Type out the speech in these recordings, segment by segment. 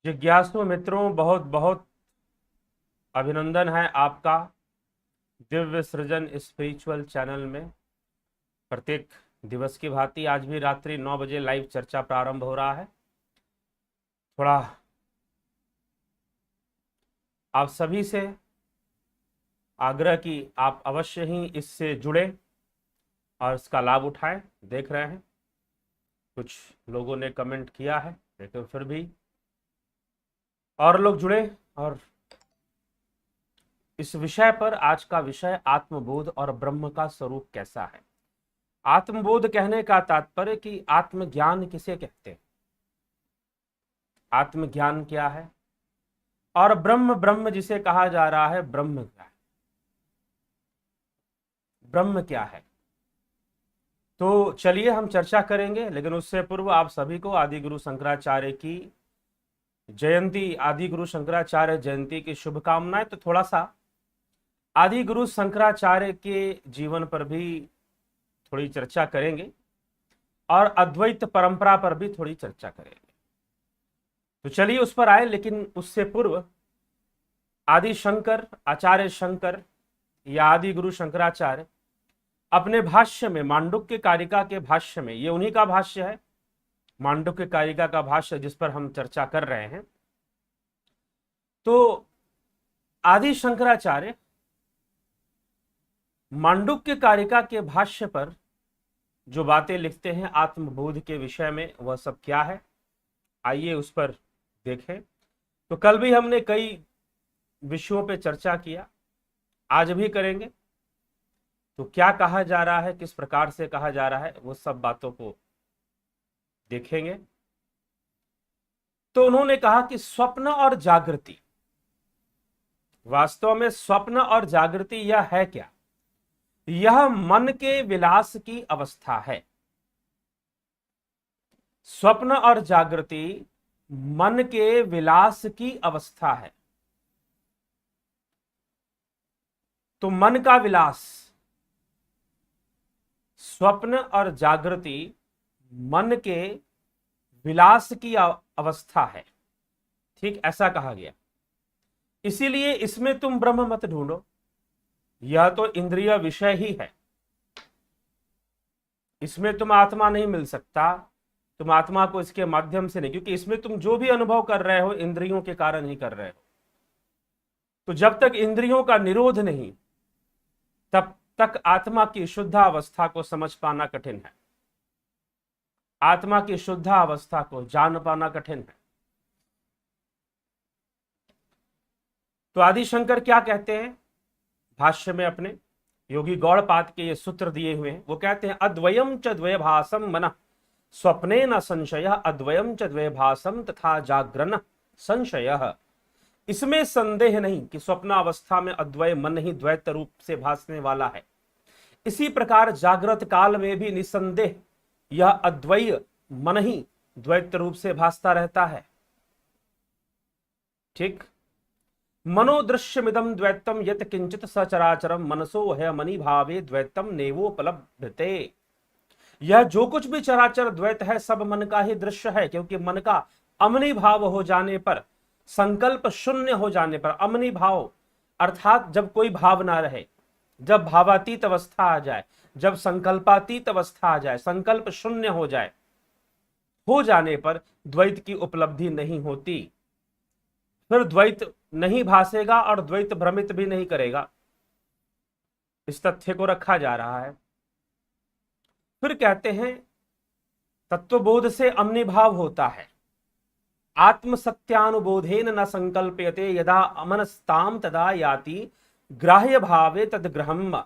जिज्ञासु मित्रों, बहुत बहुत अभिनंदन है आपका दिव्य सृजन स्पिरिचुअल चैनल में। प्रत्येक दिवस की भांति आज भी रात्रि 9 बजे लाइव चर्चा प्रारंभ हो रहा है। थोड़ा आप सभी से आग्रह कि आप अवश्य ही इससे जुड़े और इसका लाभ उठाएं। देख रहे हैं कुछ लोगों ने कमेंट किया है, लेकिन फिर भी और लोग जुड़े। और इस विषय पर आज का विषय आत्मबोध और ब्रह्म का स्वरूप कैसा है। आत्मबोध कहने का तात्पर्य कि आत्मज्ञान किसे कहते हैं, आत्मज्ञान क्या है, और ब्रह्म ब्रह्म जिसे कहा जा रहा है ब्रह्म क्या है, ब्रह्म क्या है। तो चलिए हम चर्चा करेंगे, लेकिन उससे पूर्व आप सभी को आदि गुरु शंकराचार्य की जयंती, आदि गुरु शंकराचार्य जयंती की शुभकामनाएं। तो थोड़ा सा आदि गुरु शंकराचार्य के जीवन पर भी थोड़ी चर्चा करेंगे और अद्वैत परंपरा पर भी थोड़ी चर्चा करेंगे। तो चलिए उस पर आए, लेकिन उससे पूर्व आदि शंकर, आचार्य शंकर या आदि गुरु शंकराचार्य अपने भाष्य में, मांडुक्य कारिका के भाष्य में, ये उन्हीं का भाष्य है, मांडुक्य कारिका का भाष्य जिस पर हम चर्चा कर रहे हैं। तो आदि शंकराचार्य मांडुक्य कारिका के भाष्य पर जो बातें लिखते हैं आत्मबोध के विषय में, वह सब क्या है, आइए उस पर देखें। तो कल भी हमने कई विषयों पे चर्चा किया, आज भी करेंगे। तो क्या कहा जा रहा है, किस प्रकार से कहा जा रहा है, वो सब बातों को देखेंगे। तो उन्होंने कहा कि स्वप्न और जागृति, वास्तव में स्वप्न और जागृति यह है क्या? यह मन के विलास की अवस्था है। स्वप्न और जागृति मन के विलास की अवस्था है। तो मन का विलास, स्वप्न और जागृति मन के विलास की अवस्था है, ठीक ऐसा कहा गया। इसीलिए इसमें तुम ब्रह्म मत ढूंढो, यह तो इंद्रिय विषय ही है, इसमें तुम आत्मा नहीं मिल सकता, तुम आत्मा को इसके माध्यम से नहीं, क्योंकि इसमें तुम जो भी अनुभव कर रहे हो इंद्रियों के कारण ही कर रहे हो। तो जब तक इंद्रियों का निरोध नहीं, तब तक आत्मा की शुद्ध अवस्था को समझ पाना कठिन है, आत्मा की शुद्ध अवस्था को जान पाना कठिन है। तो आदि शंकर क्या कहते हैं भाष्य में, अपने योगी गौड़पाद के ये सूत्र दिए हुए हैं। वो कहते हैं अद्वयम च द्वयभासम मनः स्वप्ने न संशय, अद्वयम च द्वयभासम तथा जागरण संशय। इसमें संदेह नहीं कि स्वप्नावस्था में अद्वय मन ही द्वैत रूप से भासने वाला है। इसी प्रकार जागृत काल में भी निसंदेह यह अद्वय मन ही द्वैत रूप से भासता रहता है। ठीक, मनोदृश्यमिदं द्वैतम यत किंचित सचराचरम मनसो है मनि भावे द्वैतम नेवोपलभ्यते। यह जो कुछ भी चराचर द्वैत है सब मन का ही दृश्य है, क्योंकि मन का अमनि भाव हो जाने पर, संकल्प शून्य हो जाने पर, अमनि भाव अर्थात जब कोई भाव ना रहे, जब भावातीत अवस्था आ जाए, जब संकल्पातीत अवस्था आ जाए, संकल्प शून्य हो जाए, हो जाने पर द्वैत की उपलब्धि नहीं होती। फिर द्वैत नहीं भासेगा और द्वैत भ्रमित भी नहीं करेगा। इस तथ्य को रखा जा रहा है। फिर कहते हैं तत्वबोध से अमनिभाव होता है। आत्म सत्यानुबोधेन न संकल्प्यते यदा अमनस्ताम तदा याति ग्राह्य भावे तद्ग्रहम।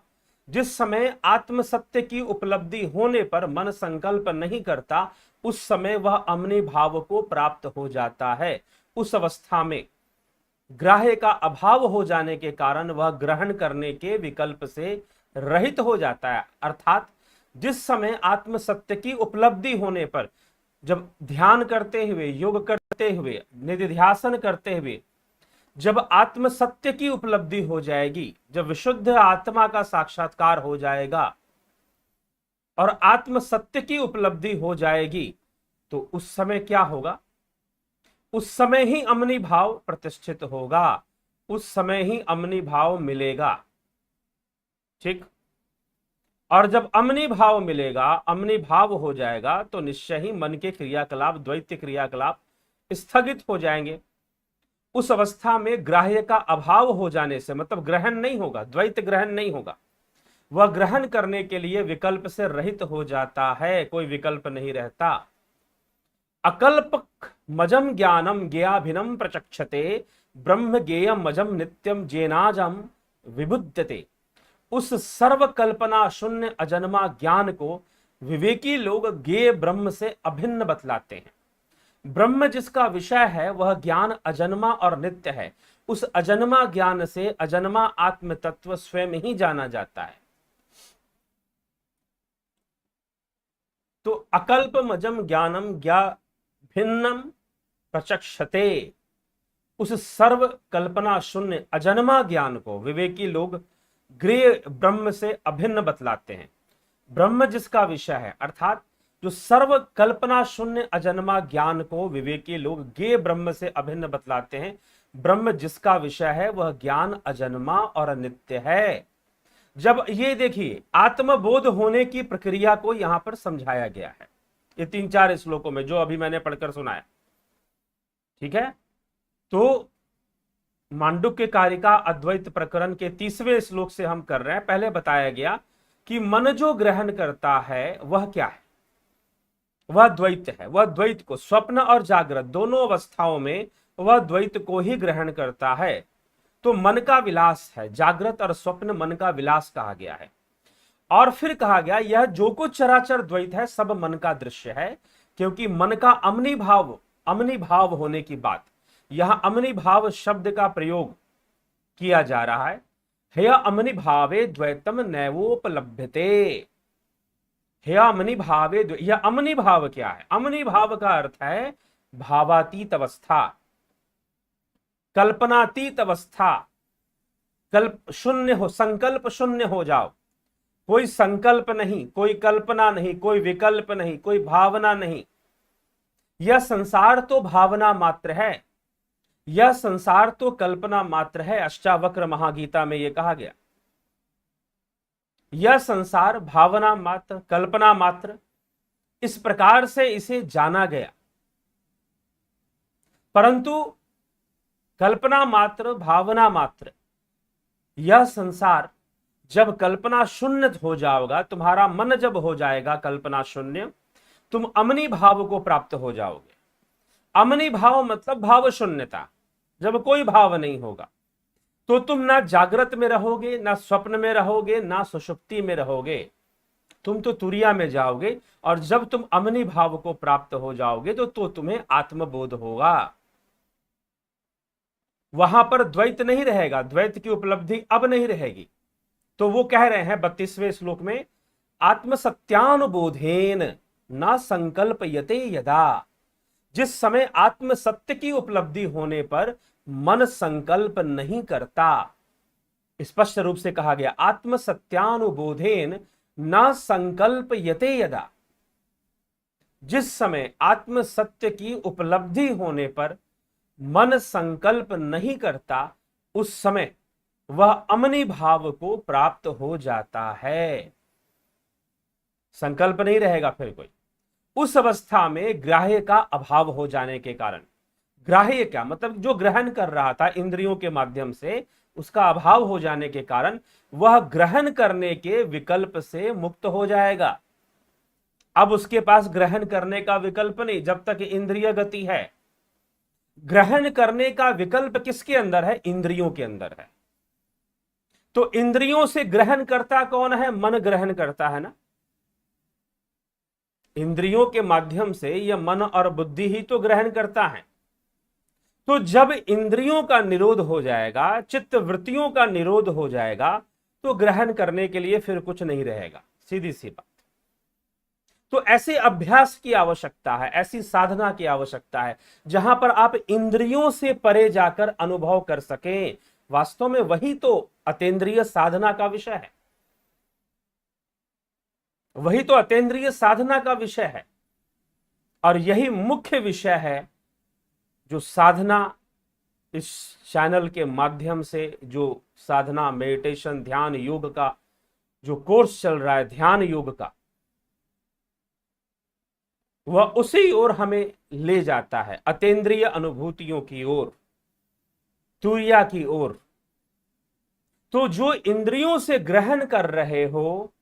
जिस समय आत्म सत्य की उपलब्धि होने पर मन संकल्प नहीं करता, उस समय वह अमनि भाव को प्राप्त हो जाता है। उस अवस्था में ग्राह्य का अभाव हो जाने के कारण वह ग्रहण करने के विकल्प से रहित हो जाता है। अर्थात जिस समय आत्म सत्य की उपलब्धि होने पर, जब ध्यान करते हुए, योग करते हुए, निधिध्यासन करते हुए जब आत्म सत्य की उपलब्धि हो जाएगी, जब विशुद्ध आत्मा का साक्षात्कार हो जाएगा और आत्म सत्य की उपलब्धि हो जाएगी, तो उस समय क्या होगा? उस समय ही अमनी भाव प्रतिष्ठित होगा, उस समय ही अमनी भाव मिलेगा। ठीक। और जब अमनी भाव मिलेगा, अमनी भाव हो जाएगा, तो निश्चय ही मन के क्रियाकलाप, द्वैत क्रियाकलाप स्थगित हो जाएंगे। उस अवस्था में ग्राह्य का अभाव हो जाने से, मतलब ग्रहण नहीं होगा, द्वैत ग्रहण नहीं होगा, वह ग्रहण करने के लिए विकल्प से रहित हो जाता है, कोई विकल्प नहीं रहता। अकल्पक मजम ज्ञानम ज्ञाभिनम प्रचक्षते, ब्रह्म ज्ञेयम मजम नित्यम जेनाजम विबुध्यते। उस सर्व कल्पना शून्य अजन्मा ज्ञान को विवेकी लोग ज्ञेय ब्रह्म से अभिन्न बतलाते हैं। ब्रह्म जिसका विषय है वह ज्ञान अजन्मा और नित्य है। उस अजन्मा ज्ञान से अजन्मा आत्म तत्व स्वयं ही जाना जाता है। तो अकल्पमजम ज्ञानम ज्ञा भिन्नम प्रचक्षते, उस सर्व कल्पना शून्य अजन्मा ज्ञान को विवेकी लोग ज्ञेय ब्रह्म से अभिन्न बतलाते हैं। ब्रह्म जिसका विषय है, अर्थात जो सर्व कल्पना शून्य अजन्मा ज्ञान को विवेकी लोग ज्ञेय ब्रह्म से अभिन्न बतलाते हैं। ब्रह्म जिसका विषय है वह ज्ञान अजन्मा और नित्य है। जब ये देखिए, आत्मबोध होने की प्रक्रिया को यहां पर समझाया गया है, ये 3-4 श्लोकों में जो अभी मैंने पढ़कर सुनाया। ठीक है। तो मांडुक्य कारिका अद्वैत प्रकरण के 30वें श्लोक से हम कर रहे हैं। पहले बताया गया कि मन जो ग्रहण करता है वह क्या है, वह द्वैत है। वह द्वैत को, स्वप्न और जागृत दोनों अवस्थाओं में वह द्वैत को ही ग्रहण करता है। तो मन का विलास है, जागृत और स्वप्न मन का विलास कहा गया है। और फिर कहा गया यह जो कुछ चराचर द्वैत है सब मन का दृश्य है, क्योंकि मन का अमनी भाव होने की बात, यहां अमनी भाव शब्द का प्रयोग किया जा रहा है। हेय अमनी भावे द्वैतम नैवोपलभ्यते। हेय अमनी भावे, यह अमनी भाव क्या है? अमनी भाव का अर्थ है भावातीत अवस्था, कल्पनातीत अवस्था। कल्प शून्य हो, संकल्प शून्य हो जाओ, कोई संकल्प नहीं, कोई कल्पना नहीं, कोई विकल्प नहीं, कोई भावना नहीं। यह संसार तो भावना मात्र है, यह संसार तो कल्पना मात्र है। अष्टावक्र महागीता में यह कहा गया, यह संसार भावना मात्र, कल्पना मात्र, इस प्रकार से इसे जाना गया। परंतु कल्पना मात्र, भावना मात्र, यह संसार जब कल्पना शून्य हो जाओगा, तुम्हारा मन जब हो जाएगा कल्पना शून्य, तुम अमनी भाव को प्राप्त हो जाओगे। अमनी भाव मतलब भाव शून्यता। जब कोई भाव नहीं होगा तो तुम ना जागृत में रहोगे, ना स्वप्न में रहोगे, ना सुषुप्ति में रहोगे, तुम तो तुरिया में जाओगे। और जब तुम अमनी भाव को प्राप्त हो जाओगे तो तुम्हें आत्मबोध होगा। वहां पर द्वैत नहीं रहेगा, द्वैत की उपलब्धि अब नहीं रहेगी। तो वो कह रहे हैं 32वें श्लोक में, आत्मसत्यानुबोधेन ना संकल्पयते यदा। जिस समय आत्म सत्य की उपलब्धि होने पर मन संकल्प नहीं करता। स्पष्ट रूप से कहा गया, आत्म सत्यानुबोधेन न संकल्पयते यदा। जिस समय आत्म सत्य की उपलब्धि होने पर मन संकल्प नहीं करता, उस समय वह अमनी भाव को प्राप्त हो जाता है। संकल्प नहीं रहेगा फिर कोई। उस अवस्था में ग्राह्य का अभाव हो जाने के कारण, ग्राह्य क्या मतलब जो ग्रहण कर रहा था इंद्रियों के माध्यम से, उसका अभाव हो जाने के कारण वह ग्रहण करने के विकल्प से मुक्त हो जाएगा। अब उसके पास ग्रहण करने का विकल्प नहीं, जब तक इंद्रिय गति है। ग्रहण करने का विकल्प किसके अंदर है? इंद्रियों के अंदर है। तो इंद्रियों से ग्रहण करता कौन है? मन ग्रहण करता है ना। इंद्रियों के माध्यम से यह मन और बुद्धि ही तो ग्रहण करता है। तो जब इंद्रियों का निरोध हो जाएगा, चित्त वृत्तियों का निरोध हो जाएगा, तो ग्रहण करने के लिए फिर कुछ नहीं रहेगा, सीधी सी बात। तो ऐसे अभ्यास की आवश्यकता है, ऐसी साधना की आवश्यकता है जहां पर आप इंद्रियों से परे जाकर अनुभव कर सकें। वास्तव में वही तो अतीन्द्रिय साधना का विषय है, वही तो अतीन्द्रिय साधना का विषय है। और यही मुख्य विषय है जो साधना इस चैनल के माध्यम से, जो साधना, मेडिटेशन, ध्यान, योग का जो कोर्स चल रहा है, ध्यान योग का, वह उसी ओर हमें ले जाता है, अतीन्द्रिय अनुभूतियों की ओर, तुर्या की ओर। तो जो इंद्रियों से ग्रहण कर रहे हो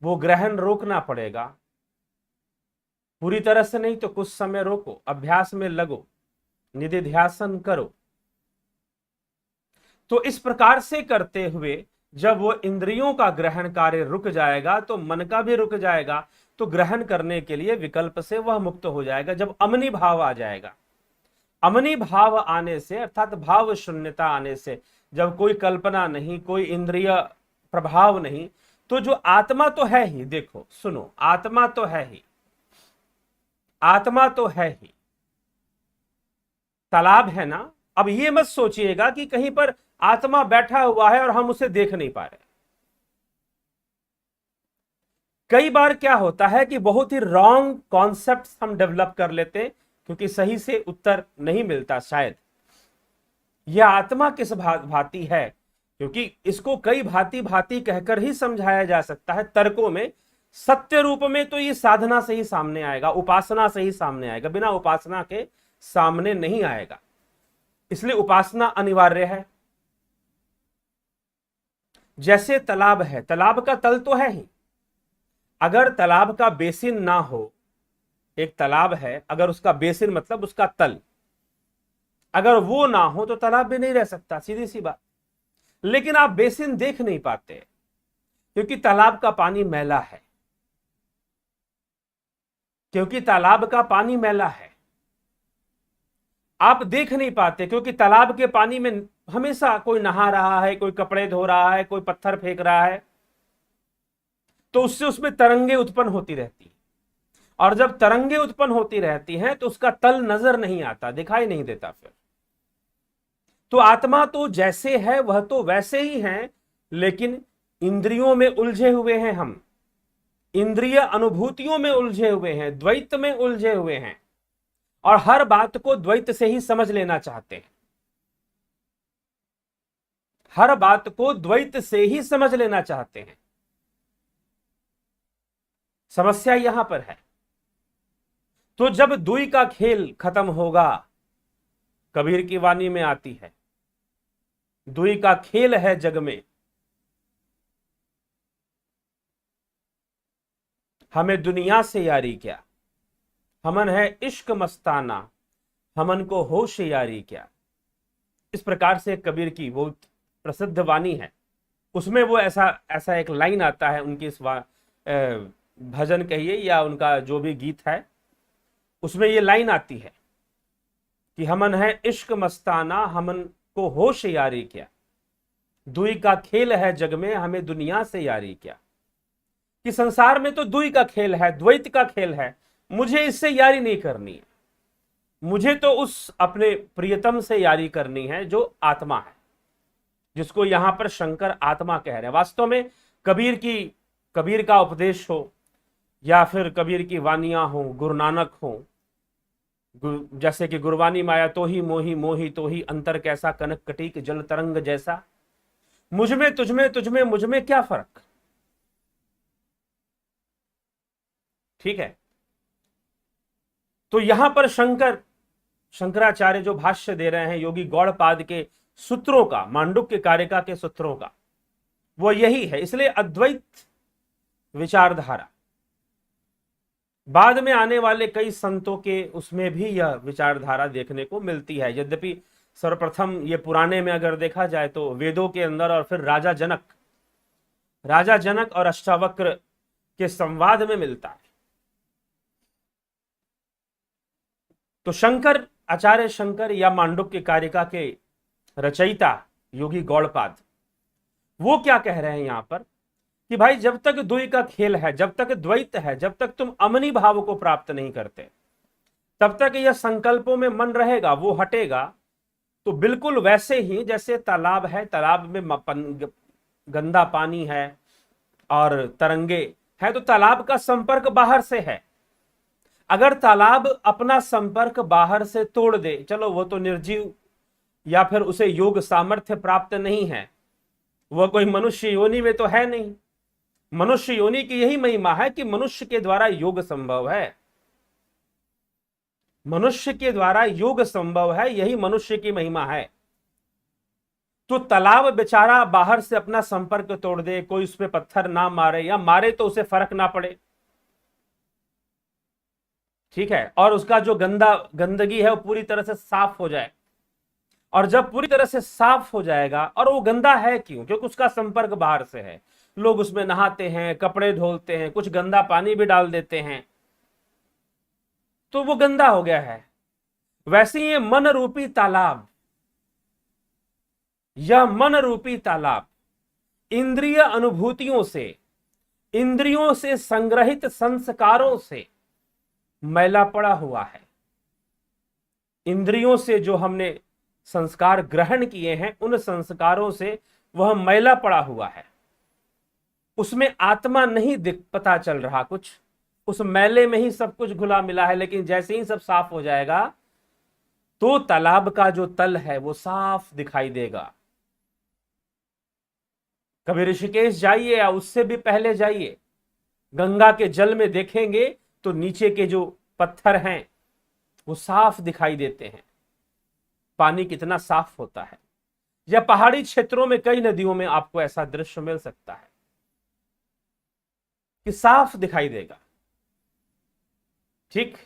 वो ग्रहण रोकना पड़ेगा, पूरी तरह से नहीं तो कुछ समय रोको, अभ्यास में लगो, निधिध्यासन करो। तो इस प्रकार से करते हुए जब वो इंद्रियों का ग्रहण कार्य रुक जाएगा तो मन का भी रुक जाएगा, तो ग्रहण करने के लिए विकल्प से वह मुक्त हो जाएगा। जब अमनी भाव आ जाएगा, अमनी भाव आने से अर्थात भाव शून्यता आने से, जब कोई कल्पना नहीं, कोई इंद्रिय प्रभाव नहीं, तो जो आत्मा तो है ही, देखो सुनो, आत्मा तो है ही, आत्मा तो है ही, तालाब है ना। अब ये मत सोचिएगा कि कहीं पर आत्मा बैठा हुआ है और हम उसे देख नहीं पा रहे। कई बार क्या होता है कि बहुत ही रॉन्ग कॉन्सेप्ट्स हम डेवलप कर लेते हैं, क्योंकि सही से उत्तर नहीं मिलता शायद। यह आत्मा किस भांति है, क्योंकि इसको कई भांति भांति कहकर ही समझाया जा सकता है तर्कों में। सत्य रूप में तो ये साधना से ही सामने आएगा, उपासना से ही सामने आएगा, बिना उपासना के सामने नहीं आएगा। इसलिए उपासना अनिवार्य है। जैसे तालाब है, तालाब का तल तो है ही, अगर तालाब का बेसिन ना हो, एक तालाब है, अगर उसका बेसिन मतलब उसका तल, अगर वो ना हो तो तालाब भी नहीं रह सकता, सीधी सी बात। लेकिन आप बेसिन देख नहीं पाते क्योंकि तालाब का पानी मैला है, क्योंकि तालाब का पानी मैला है। आप देख नहीं पाते क्योंकि तालाब के पानी में हमेशा कोई नहा रहा है, कोई कपड़े धो रहा है, कोई पत्थर फेंक रहा है, तो उससे उसमें तरंगे उत्पन्न होती रहती है। और जब तरंगे उत्पन्न होती रहती हैं तो उसका तल नजर नहीं आता, दिखाई नहीं देता। फिर तो आत्मा तो जैसे है वह तो वैसे ही है, लेकिन इंद्रियों में उलझे हुए हैं हम, इंद्रिय अनुभूतियों में उलझे हुए हैं, द्वैत में उलझे हुए हैं, और हर बात को द्वैत से ही समझ लेना चाहते हैं, हर बात को द्वैत से ही समझ लेना चाहते हैं। समस्या यहां पर है। तो जब दुई का खेल खत्म होगा, कबीर की वाणी में आती है, दुई का खेल है जग में, हमें दुनिया से यारी क्या, हमन है इश्क मस्ताना, हमन को होश यारी क्या। इस प्रकार से कबीर की बहुत प्रसिद्ध वाणी है। उसमें वो ऐसा एक लाइन आता है उनकी, इस भजन कहिए या उनका जो भी गीत है, उसमें ये लाइन आती है कि हमन है इश्क मस्ताना, हमन को होश यारी क्या, दुई का खेल है जग में, हमें दुनिया से यारी क्या। कि संसार में तो दुई का खेल है, द्वैत का खेल है, मुझे इससे यारी नहीं करनी है, मुझे तो उस अपने प्रियतम से यारी करनी है जो आत्मा है, जिसको यहां पर शंकर आत्मा कह रहे हैं। वास्तव में कबीर का उपदेश हो या फिर कबीर की वानियां हो, गुरु नानक हो, जैसे कि गुरबानी माया तो ही मोही, मोही तो ही अंतर कैसा, कनक कटीक जल तरंग जैसा, मुझ में तुझ में, तुझ में मुझ में क्या फर्क। ठीक है। तो यहां पर शंकराचार्य जो भाष्य दे रहे हैं योगी गौड़पाद के सूत्रों का, मांडुक्य कारिका के सूत्रों का, वो यही है। इसलिए अद्वैत विचारधारा, बाद में आने वाले कई संतों के उसमें भी यह विचारधारा देखने को मिलती है। यद्यपि सर्वप्रथम ये पुराने में अगर देखा जाए तो वेदों के अंदर, और फिर राजा जनक और अष्टावक्र के संवाद में मिलता है। तो आचार्य शंकर या मांडुक्य कारिका के रचयिता योगी गौड़पाद, वो क्या कह रहे हैं यहां पर कि भाई जब तक द्वैत का खेल है, जब तक द्वैत है, जब तक तुम अमनी भाव को प्राप्त नहीं करते, तब तक यह संकल्पों में मन रहेगा, वो हटेगा तो बिल्कुल वैसे ही जैसे तालाब है, तालाब में गंदा पानी है और तरंगे है, तो तालाब का संपर्क बाहर से है। अगर तालाब अपना संपर्क बाहर से तोड़ दे, चलो वो तो निर्जीव या फिर उसे योग सामर्थ्य प्राप्त नहीं है, वह कोई मनुष्य योनि में तो है नहीं। मनुष्य योनि की यही महिमा है कि मनुष्य के द्वारा योग संभव है, मनुष्य के द्वारा योग संभव है, यही मनुष्य की महिमा है। तो तालाब बेचारा बाहर से अपना संपर्क तोड़ दे, कोई उस पर पत्थर ना मारे या मारे तो उसे फर्क ना पड़े, ठीक है, और उसका जो गंदगी है वो पूरी तरह से साफ हो जाए। और जब पूरी तरह से साफ हो जाएगा, और वो गंदा है क्यों? क्योंकि उसका संपर्क बाहर से है, लोग उसमें नहाते हैं, कपड़े धोते हैं, कुछ गंदा पानी भी डाल देते हैं, तो वो गंदा हो गया है। वैसे ये मन रूपी तालाब, यह मन रूपी तालाब इंद्रिय अनुभूतियों से, इंद्रियों से संग्रहित संस्कारों से मैला पड़ा हुआ है। इंद्रियों से जो हमने संस्कार ग्रहण किए हैं, उन संस्कारों से वह मैला पड़ा हुआ है, उसमें आत्मा नहीं दिख पता चल रहा कुछ, उस मैले में ही सब कुछ घुला मिला है। लेकिन जैसे ही सब साफ हो जाएगा तो तालाब का जो तल है वो साफ दिखाई देगा। कभी ऋषिकेश जाइए या उससे भी पहले जाइए, गंगा के जल में देखेंगे तो नीचे के जो पत्थर हैं वो साफ दिखाई देते हैं, पानी कितना साफ होता है। या पहाड़ी क्षेत्रों में कई नदियों में आपको ऐसा दृश्य मिल सकता है कि साफ दिखाई देगा, ठीक।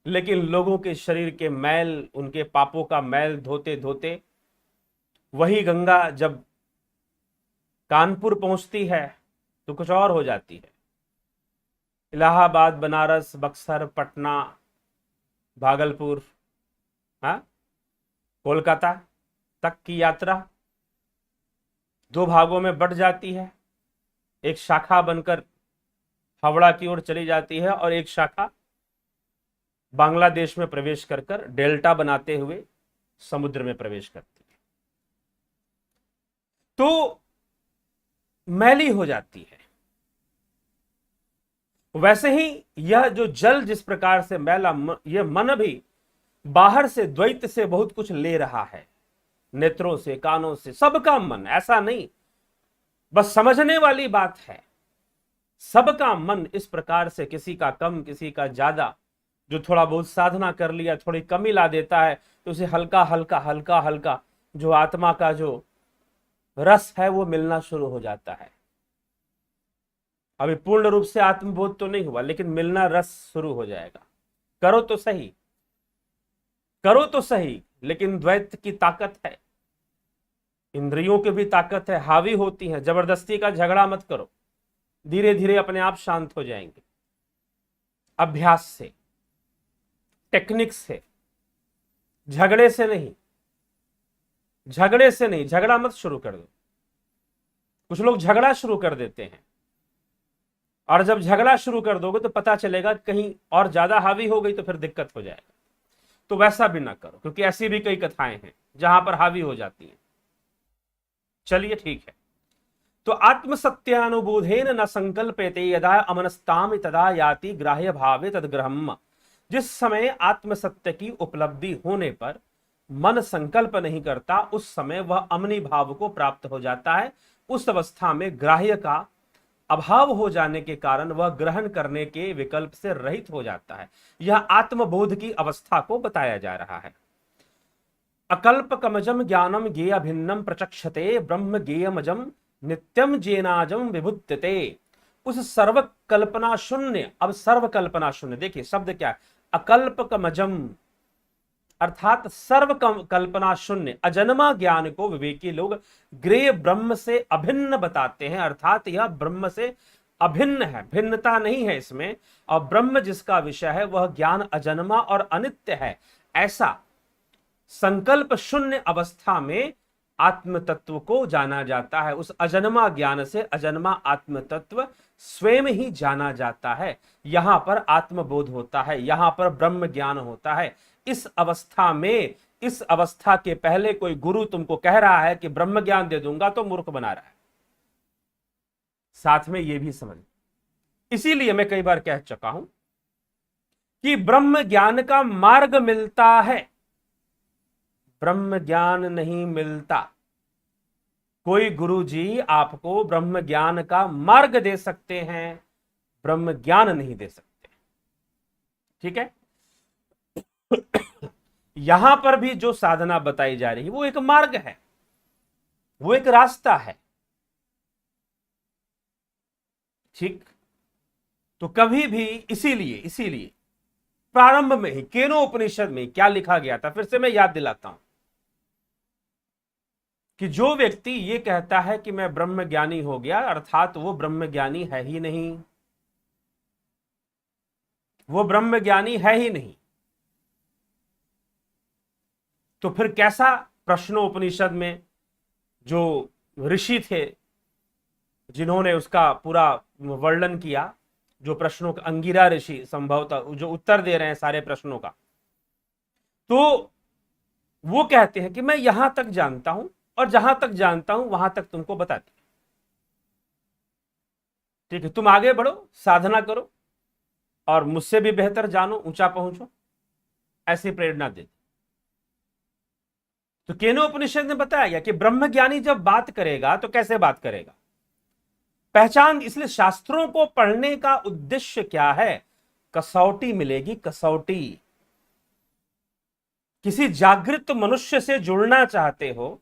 लेकिन लोगों के शरीर के मैल, उनके पापों का मैल धोते धोते वही गंगा जब कानपुर पहुंचती है तो कुछ और हो जाती है। इलाहाबाद, बनारस, बक्सर, पटना, भागलपुर, हाँ, कोलकाता तक की यात्रा दो भागों में बट जाती है। एक शाखा बनकर हावड़ा की ओर चली जाती है और एक शाखा बांग्लादेश में प्रवेश कर कर डेल्टा बनाते हुए समुद्र में प्रवेश करती है, तो मैली हो जाती है। वैसे ही यह जो जल जिस प्रकार से मैला, यह मन भी बाहर से द्वैत से बहुत कुछ ले रहा है, नेत्रों से, कानों से, सबका मन, ऐसा नहीं, बस समझने वाली बात है। सबका मन इस प्रकार से, किसी का कम, किसी का ज्यादा, जो थोड़ा बहुत साधना कर लिया थोड़ी कमी ला देता है तो उसे हल्का हल्का हल्का हल्का जो आत्मा का जो रस है वो मिलना शुरू हो जाता है। अभी पूर्ण रूप से आत्मबोध तो नहीं हुआ, लेकिन मिलना रस शुरू हो जाएगा। करो तो सही, करो तो सही, लेकिन द्वैत की ताकत है, इंद्रियों की भी ताकत है, हावी होती है। जबरदस्ती का झगड़ा मत करो, धीरे धीरे अपने आप शांत हो जाएंगे, अभ्यास से, टेक्निक से, झगड़े से नहीं, झगड़े से नहीं, झगड़ा मत शुरू कर दो। कुछ लोग झगड़ा शुरू कर देते हैं, और जब झगड़ा शुरू कर दोगे तो पता चलेगा कहीं और ज्यादा हावी हो गई तो फिर दिक्कत हो जाएगा। तो वैसा भी ना करो, क्योंकि ऐसी भी कई कथाएं हैं जहां पर हावी हो जाती हैं। चलिए ठीक है। तो आत्मसत्यानुबोधेन न संकल्पयते यदा अमनस्ताम तदा याति ग्राह्य भावे तदग्रहम। जिस समय आत्मसत्य की उपलब्धि होने पर मन संकल्प नहीं करता, उस समय वह अमनी भाव को प्राप्त हो जाता है। उस अवस्था में ग्राह्य का अभाव हो जाने के कारण वह ग्रहण करने के विकल्प से रहित हो जाता है। यह आत्मबोध की अवस्था को बताया जा रहा है। अकल्पकमजम ज्ञानम ज्ञेय भिन्नम प्रचक्षते ब्रह्म ज्ञेयमजम नित्यम जेनाजम विभुत्यते। उस सर्व कल्पना शून्य, अब सर्व कल्पना शून्य, देखिए शब्द क्या है, अकल्पकमजम अर्थात सर्व कल्पना शून्य अजन्मा ज्ञान को विवेकी लोग ग्रेय ब्रह्म से अभिन्न बताते हैं। अर्थात यह ब्रह्म से अभिन्न है, भिन्नता नहीं है इसमें, और ब्रह्म जिसका विषय है वह ज्ञान अजन्मा और अनित्य है। ऐसा संकल्प शून्य अवस्था में आत्म तत्व को जाना जाता है। उस अजन्मा ज्ञान से अजन्मा आत्म तत्व स्वयं ही जाना जाता है। यहां पर आत्मबोध होता है, यहां पर ब्रह्म ज्ञान होता है। इस अवस्था में, इस अवस्था के पहले कोई गुरु तुमको कह रहा है कि ब्रह्म ज्ञान दे दूंगा, तो मूर्ख बना रहा है। साथ में यह भी समझ, इसीलिए मैं कई बार कह चुका हूं कि ब्रह्म ज्ञान का मार्ग मिलता है, ब्रह्म ज्ञान नहीं मिलता। कोई गुरु जी आपको ब्रह्म ज्ञान का मार्ग दे सकते हैं, ब्रह्म ज्ञान नहीं दे सकते। ठीक है। यहां पर भी जो साधना बताई जा रही है वो एक मार्ग है, वो एक रास्ता है। ठीक। तो कभी भी इसीलिए प्रारंभ में ही केनोपनिषद में क्या लिखा गया था, फिर से मैं याद दिलाता हूं कि जो व्यक्ति ये कहता है कि मैं ब्रह्म ज्ञानी हो गया, अर्थात वो ब्रह्म ज्ञानी है ही नहीं, वो ब्रह्म ज्ञानी है ही नहीं। तो फिर कैसा प्रश्नोपनिषद में जो ऋषि थे जिन्होंने उसका पूरा वर्णन किया, जो प्रश्नों का, अंगिरा ऋषि संभवतः जो उत्तर दे रहे हैं सारे प्रश्नों का, तो वो कहते हैं कि मैं यहां तक जानता हूं और जहां तक जानता हूं वहां तक तुमको बता दिया। ठीक है, तुम आगे बढ़ो, साधना करो और मुझसे भी बेहतर जानो, ऊंचा पहुंचो, ऐसी प्रेरणा दे। तो केनोपनिषद ने बताया गया कि ब्रह्मज्ञानी जब बात करेगा तो कैसे बात करेगा, पहचान। इसलिए शास्त्रों को पढ़ने का उद्देश्य क्या है, कसौटी मिलेगी, कसौटी। किसी जागृत मनुष्य से जुड़ना चाहते हो,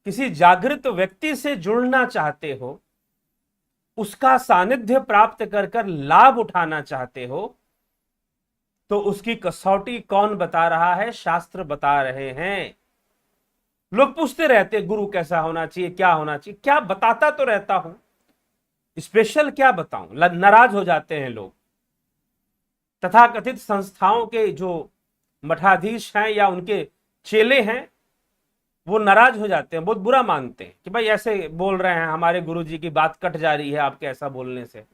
किसी जागृत व्यक्ति से जुड़ना चाहते हो, उसका सानिध्य प्राप्त कर कर लाभ उठाना चाहते हो, तो उसकी कसौटी कौन बता रहा है, शास्त्र बता रहे हैं। लोग पूछते रहते गुरु कैसा होना चाहिए, क्या होना चाहिए, क्या बताता तो रहता हूं, स्पेशल क्या बताऊं, नाराज हो जाते हैं लोग। तथाकथित संस्थाओं के जो मठाधीश हैं या उनके चेले हैं, वो नाराज हो जाते हैं, बहुत बुरा मानते हैं कि भाई ऐसे बोल रहे हैं, हमारे गुरुजी की बात कट जा रही है आपके ऐसा बोलने से।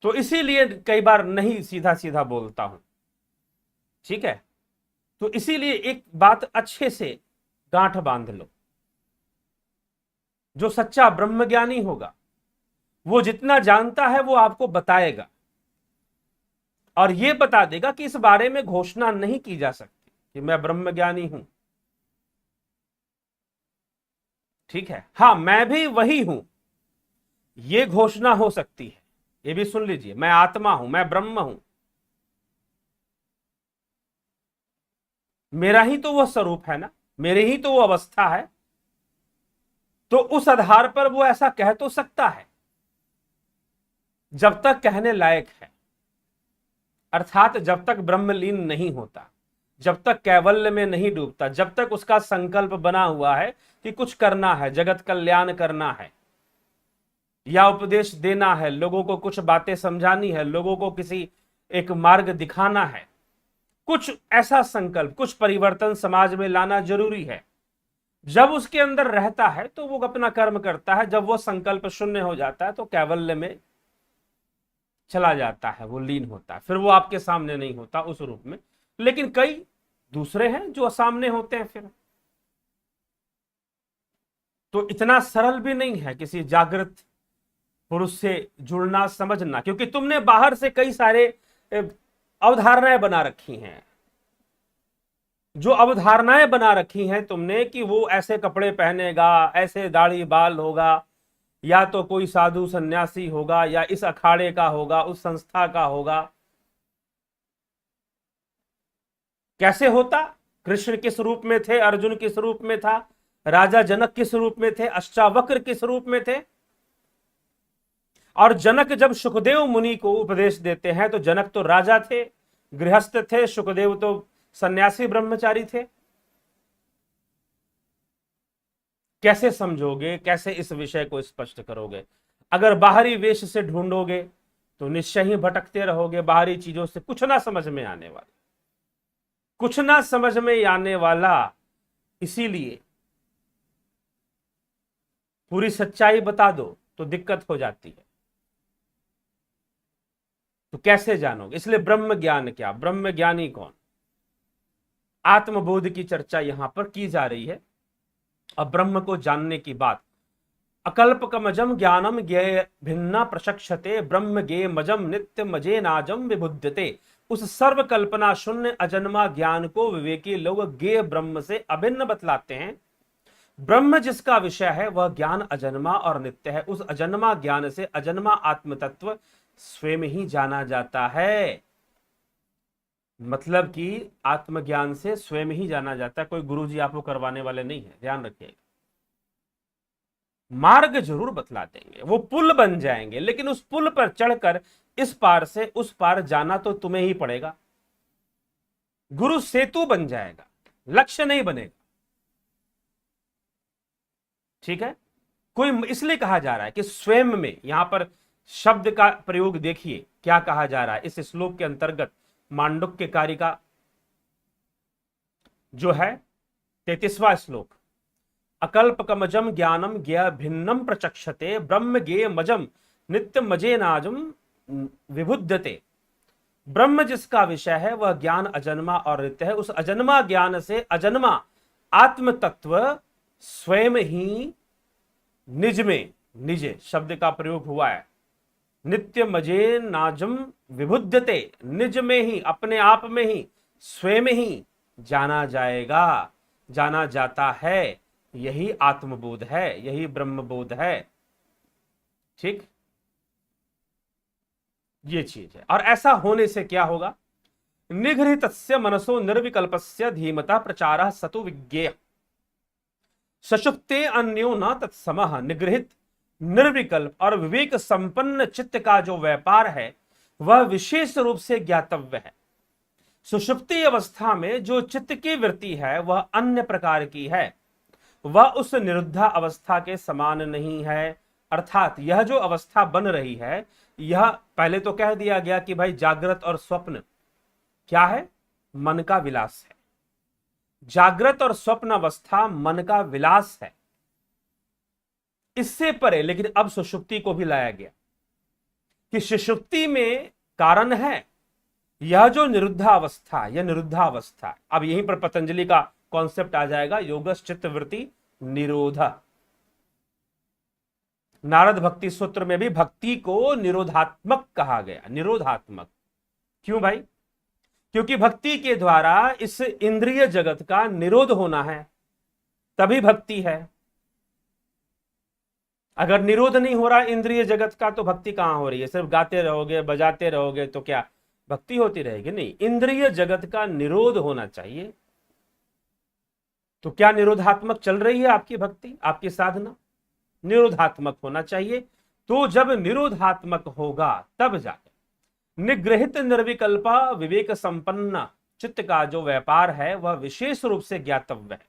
तो इसीलिए कई बार नहीं सीधा सीधा बोलता हूं। ठीक है। तो इसीलिए एक बात अच्छे से गांठ बांध लो, जो सच्चा ब्रह्मज्ञानी होगा वो जितना जानता है वो आपको बताएगा और ये बता देगा कि इस बारे में घोषणा नहीं की जा सकती कि मैं ब्रह्मज्ञानी हूं। ठीक है। हां, मैं भी वही हूं, ये घोषणा हो सकती है। ये भी सुन लीजिए, मैं आत्मा हूं, मैं ब्रह्म हूं, मेरा ही तो वह स्वरूप है ना, मेरे ही तो वो अवस्था है। तो उस आधार पर वो ऐसा कह तो सकता है जब तक कहने लायक है, अर्थात जब तक ब्रह्मलीन नहीं होता, जब तक कैवल्य में नहीं डूबता, जब तक उसका संकल्प बना हुआ है कि कुछ करना है, जगत कल्याण करना है या उपदेश देना है, लोगों को कुछ बातें समझानी है, लोगों को किसी एक मार्ग दिखाना है, कुछ ऐसा संकल्प, कुछ परिवर्तन समाज में लाना जरूरी है। जब उसके अंदर रहता है तो वो अपना कर्म करता है, जब वो संकल्प शून्य हो जाता है तो कैवल्य में चला जाता है, वो लीन होता है, फिर वो आपके सामने नहीं होता उस रूप में। लेकिन कई दूसरे हैं जो सामने होते हैं फिर। तो इतना सरल भी नहीं है किसी जागृत पुरुष से जुड़ना, समझना, क्योंकि तुमने बाहर से कई सारे अवधारणाएं बना रखी हैं। जो अवधारणाएं बना रखी हैं तुमने कि वो ऐसे कपड़े पहनेगा, ऐसे दाढ़ी बाल होगा, या तो कोई साधु सन्यासी होगा, या इस अखाड़े का होगा, उस संस्था का होगा। कैसे होता, कृष्ण किस रूप में थे, अर्जुन किस रूप में था, राजा जनक किस रूप में थे, अष्टावक्र किस रूप में थे। और जनक जब सुखदेव मुनि को उपदेश देते हैं तो जनक तो राजा थे, गृहस्थ थे, सुखदेव तो सन्यासी ब्रह्मचारी थे। कैसे समझोगे, कैसे इस विषय को स्पष्ट करोगे? अगर बाहरी वेश से ढूंढोगे तो निश्चय ही भटकते रहोगे, बाहरी चीजों से कुछ ना समझ में आने वाला, कुछ ना समझ में आने वाला। इसीलिए पूरी सच्चाई बता दो तो दिक्कत हो जाती है। तो कैसे जानोगे? इसलिए ब्रह्म ज्ञान क्या, ब्रह्म ज्ञानी कौन, आत्मबोध की चर्चा यहां पर की जा रही है। और ब्रह्म को जानने की बात अकल्पकमजम ज्ञानम ज्ञेय भिन्ना प्रशक्षते ब्रह्म गे मजम नित्य मजे नाजम विबुध्यते। उस सर्व कल्पना शून्य अजन्मा ज्ञान को विवेकी लोग गे ब्रह्म से अभिन्न बतलाते हैं। ब्रह्म जिसका विषय है वह ज्ञान अजन्मा और नित्य है। उस अजन्मा ज्ञान से अजन्मा आत्म तत्व स्वयं ही जाना जाता है। मतलब कि आत्मज्ञान से स्वयं ही जाना जाता है, कोई गुरुजी आपको करवाने वाले नहीं है, ध्यान रखिएगा। मार्ग जरूर बतला देंगे, वो पुल बन जाएंगे, लेकिन उस पुल पर चढ़कर इस पार से उस पार जाना तो तुम्हें ही पड़ेगा। गुरु सेतु बन जाएगा, लक्ष्य नहीं बनेगा। ठीक है, कोई इसलिए कहा जा रहा है कि स्वयं में, यहां पर शब्द का प्रयोग देखिए क्या कहा जा रहा है इस श्लोक के अंतर्गत। मांडुक्य कारिका जो है 33वां श्लोक, अकल्पकमजम ज्ञानम ज्ञ भिन्नम प्रचक्षते ब्रह्म गे मजम नित्य मजे नाजम विबुध्यते। ब्रह्म जिसका विषय है वह ज्ञान अजन्मा और नित्य है। उस अजन्मा ज्ञान से अजन्मा आत्म तत्व स्वयं ही निज में, निज शब्द का प्रयोग हुआ है, नित्य मजे नाजम विबुध्यते, निज में ही, अपने आप में ही, स्वयं ही जाना जाएगा, जाना जाता है। यही आत्मबोध है, यही ब्रह्मबोध है। ठीक, ये चीज है। और ऐसा होने से क्या होगा? निगृहीतस्य मनसो निर्विकल्पस्य धीमता प्रचारः सतु विज्ञेय सशुप्ते अन्यो न तत्समः। निगृहित, निर्विकल्प और विवेक संपन्न चित्त का जो व्यापार है वह विशेष रूप से ज्ञातव्य है। सुषुप्ति अवस्था में जो चित्त की वृत्ति है वह अन्य प्रकार की है, वह उस निरुद्धा अवस्था के समान नहीं है। अर्थात यह जो अवस्था बन रही है, यह पहले तो कह दिया गया कि भाई जागृत और स्वप्न क्या है? मन का विलास है। जागृत और स्वप्न अवस्था मन का विलास है, इससे परे। लेकिन अब सुषुप्ति को भी लाया गया कि सुषुप्ति में कारण है यह जो निरुद्धा अवस्था, यह निरुद्धा अवस्था। अब यहीं पर पतंजलि का कॉन्सेप्ट आ जाएगा, योगस चित्तवृत्ति निरोध। नारद भक्ति सूत्र में भी भक्ति को निरोधात्मक कहा गया। निरोधात्मक क्यों भाई? क्योंकि भक्ति के द्वारा इस इंद्रिय जगत का निरोध होना है, तभी भक्ति है। अगर निरोध नहीं हो रहा इंद्रिय जगत का तो भक्ति कहां हो रही है? सिर्फ गाते रहोगे, बजाते रहोगे तो क्या भक्ति होती रहेगी? नहीं, इंद्रिय जगत का निरोध होना चाहिए। तो क्या निरोधात्मक चल रही है आपकी भक्ति, आपकी साधना? निरोधात्मक होना चाहिए। तो जब निरोधात्मक होगा तब जाके निगृहित निर्विकल्पा विवेक संपन्न चित्त का जो व्यापार है वह विशेष रूप से ज्ञातव्य है।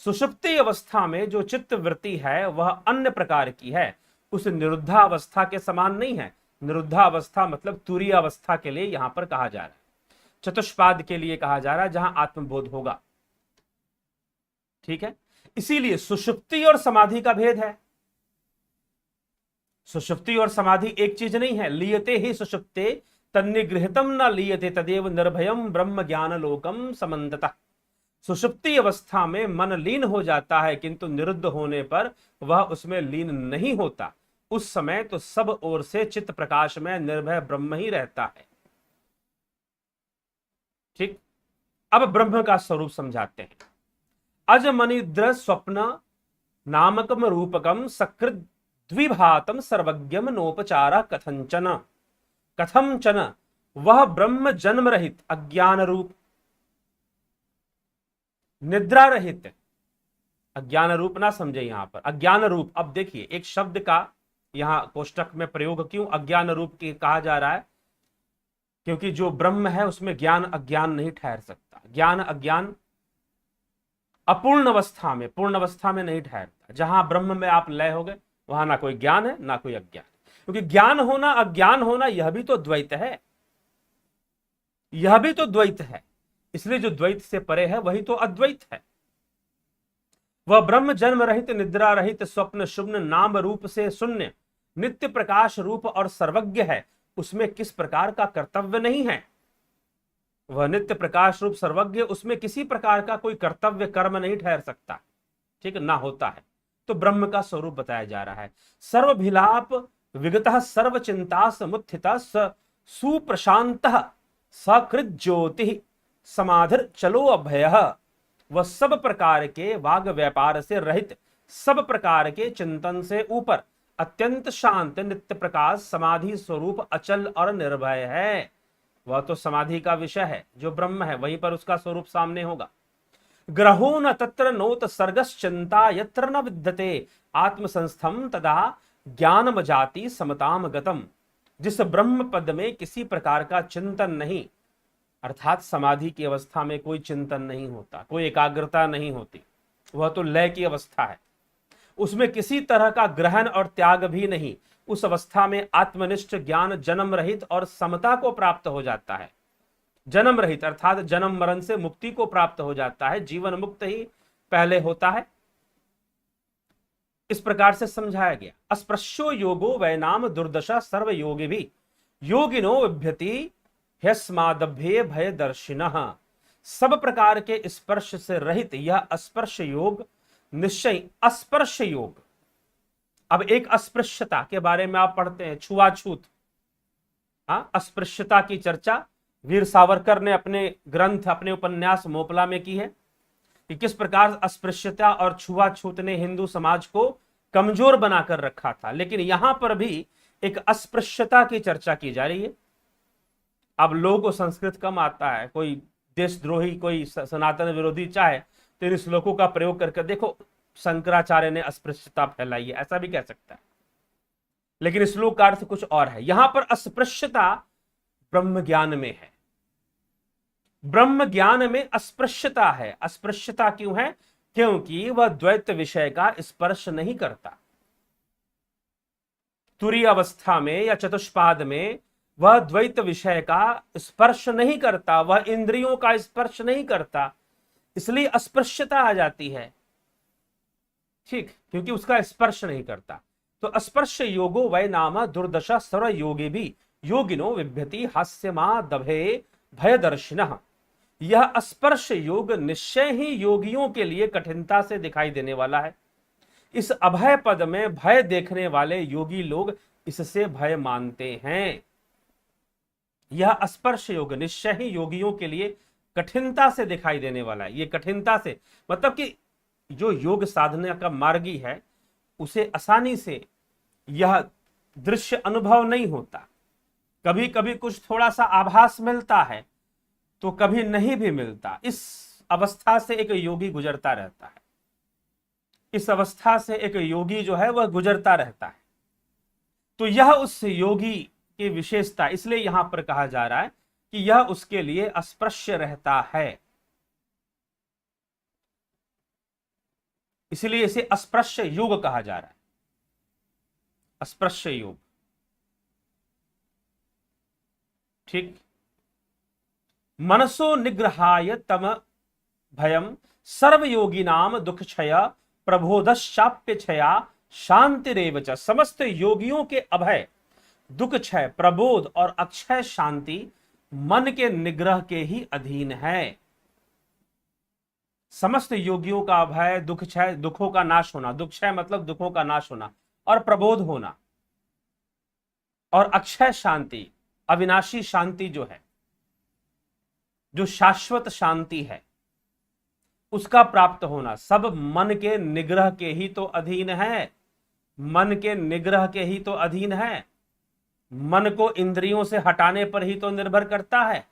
सुषुप्ति अवस्था में जो चित्त वृत्ति है वह अन्य प्रकार की है, उस निरुद्धा अवस्था के समान नहीं है। निरुद्धा अवस्था मतलब तुरीय अवस्था के लिए यहां पर कहा जा रहा है, चतुष्पाद के लिए कहा जा रहा है, जहां आत्मबोध होगा। ठीक है, इसीलिए सुषुप्ति और समाधि का भेद है। सुषुप्ति और समाधि एक चीज नहीं है। लीयते ही सुषुप्ते तन्निगृहितम न लीयते तदेव निर्भयम ब्रह्म ज्ञान लोकम समन्ततः। सुषुप्ति अवस्था में मन लीन हो जाता है, किंतु निरुद्ध होने पर वह उसमें लीन नहीं होता। उस समय तो सब ओर से चित्त प्रकाश में निर्भय ब्रह्म ही रहता है। ठीक, अब ब्रह्म का स्वरूप समझाते हैं। अजमनिद्र स्वप्न नामकम रूपकम सकृत द्विभातम सर्वज्ञम नोपचारा कथंचन। कथंचन वह ब्रह्म जन्म रहित अज्ञान रूप, निद्रा रहित, अज्ञान रूप ना समझे यहां पर, अज्ञान रूप। अब देखिए एक शब्द का यहां कोष्टक में प्रयोग क्यों अज्ञान रूप की कहा जा रहा है? क्योंकि जो ब्रह्म है उसमें ज्ञान अज्ञान नहीं ठहर सकता। ज्ञान अज्ञान अपूर्ण अवस्था में, पूर्ण अवस्था में नहीं ठहरता। जहां ब्रह्म में आप लय हो गए वहां ना कोई ज्ञान है ना कोई अज्ञान, क्योंकि ज्ञान होना अज्ञान होना यह भी तो द्वैत है, यह भी तो द्वैत है। इसलिए जो द्वैत से परे है वही तो अद्वैत है। वह ब्रह्म जन्म रहित, निद्रा रहित, स्वप्न शून्य, नाम रूप से शून्य, नित्य प्रकाश रूप और सर्वज्ञ है। उसमें किस प्रकार का कर्तव्य नहीं है। वह नित्य प्रकाश रूप सर्वज्ञ, उसमें किसी प्रकार का कोई कर्तव्य कर्म नहीं ठहर सकता। ठीक, ना होता है। तो ब्रह्म का स्वरूप बताया जा रहा है। सर्वभिलाप विगतः सर्वचिंता समुत्थितः सुप्रशांतः सकृत ज्योति समाधिर चलो अभयः। वह सब प्रकार के वाग व्यापार से रहित, सब प्रकार के चिंतन से ऊपर, अत्यंत शांत नित्य प्रकाश समाधि स्वरूप अचल और निर्भय है। वह तो समाधि का विषय है, जो ब्रह्म है वहीं पर उसका स्वरूप सामने होगा। ग्रहो न तत्र नोत सर्गश्चिंता यत्र न विद्यते आत्मसंस्थम तदा ज्ञानम जाति समताम गतम। जिस ब्रह्म पद में किसी प्रकार का चिंतन नहीं, अर्थात समाधि की अवस्था में कोई चिंतन नहीं होता, कोई एकाग्रता नहीं होती, वह तो लय की अवस्था है। उसमें किसी तरह का ग्रहण और त्याग भी नहीं। उस अवस्था में आत्मनिष्ठ ज्ञान जन्म रहित और समता को प्राप्त हो जाता है। जन्म रहित अर्थात जन्म मरण से मुक्ति को प्राप्त हो जाता है। जीवन मुक्त ही पहले होता है। इस प्रकार से समझाया गया। अस्पृश्यो योगो वैनाम दुर्दशा सर्व योगी भी योगिनो विभ्यति ह्यस्मादभ्ये भय दर्शिनः। सब प्रकार के स्पर्श से रहित यह स्पर्श योग निश्चय अस्पर्श योग। अब एक अस्पृश्यता के बारे में आप पढ़ते हैं, छुआछूत। अस्पृश्यता की चर्चा वीर सावरकर ने अपने ग्रंथ, अपने उपन्यास मोपला में की है कि किस प्रकार अस्पृश्यता और छुआछूत ने हिंदू समाज को कमजोर बनाकर रखा था। लेकिन यहां पर भी एक अस्पृश्यता की चर्चा की जा रही है। अब लोगों को संस्कृत कम आता है, कोई देशद्रोही, कोई सनातन विरोधी चाहे तो इन श्लोकों का प्रयोग करके देखो शंकराचार्य ने अस्पृश्यता फैलाई है, ऐसा भी कह सकता है। लेकिन श्लोक का अर्थ कुछ और है। यहां पर अस्पृश्यता ब्रह्म ज्ञान में है। ब्रह्म ज्ञान में अस्पृश्यता है। अस्पृश्यता क्यों है? क्योंकि वह द्वैत विषय का स्पर्श नहीं करता। तुरीय अवस्था में या चतुष्पाद में वह द्वैत विषय का स्पर्श नहीं करता, वह इंद्रियों का स्पर्श नहीं करता, इसलिए अस्पृश्यता आ जाती है। ठीक, क्योंकि उसका स्पर्श नहीं करता। तो स्पर्श योगो वै नाम दुर्दशा सर्व योगी भी योगिनो विभ्यति हास्यमा दभे भयदर्शिनः। यह स्पर्श योग निश्चय ही योगियों के लिए कठिनता से दिखाई देने वाला है। इस अभय पद में भय देखने वाले योगी लोग इससे भय मानते हैं। यह स्पर्श योग निश्चय ही योगियों के लिए कठिनता से दिखाई देने वाला है। ये कठिनता से मतलब कि जो योग साधना का मार्गी है उसे आसानी से यह दृश्य अनुभव नहीं होता। कभी कभी कुछ थोड़ा सा आभास मिलता है तो कभी नहीं भी मिलता। इस अवस्था से एक योगी गुजरता रहता है। इस अवस्था से एक योगी जो है वह गुजरता रहता है। तो यह उस योगी की विशेषता, इसलिए यहां पर कहा जा रहा है कि यह उसके लिए अस्पृश्य रहता है, इसलिए इसे अस्पृश्य योग कहा जा रहा है। अस्पृश्य योग, ठीक। मनसो निग्रहाय तम भयम सर्वयोगी नाम दुख क्षय प्रबोधश्चाप्य क्षया शांतिरेव च। समस्त योगियों के अभय, दुख क्षय, प्रबोध और अक्षय शांति मन के निग्रह के ही अधीन है। समस्त योगियों का अभय, दुख क्षय, दुखों का नाश होना, दुख क्षय मतलब दुखों का नाश होना, और प्रबोध होना, और अक्षय शांति, अविनाशी शांति जो है, जो शाश्वत शांति है, उसका प्राप्त होना, सब मन के निग्रह के ही तो अधीन है। मन के निग्रह के ही तो अधीन है। मन को इंद्रियों से हटाने पर ही तो निर्भर करता है।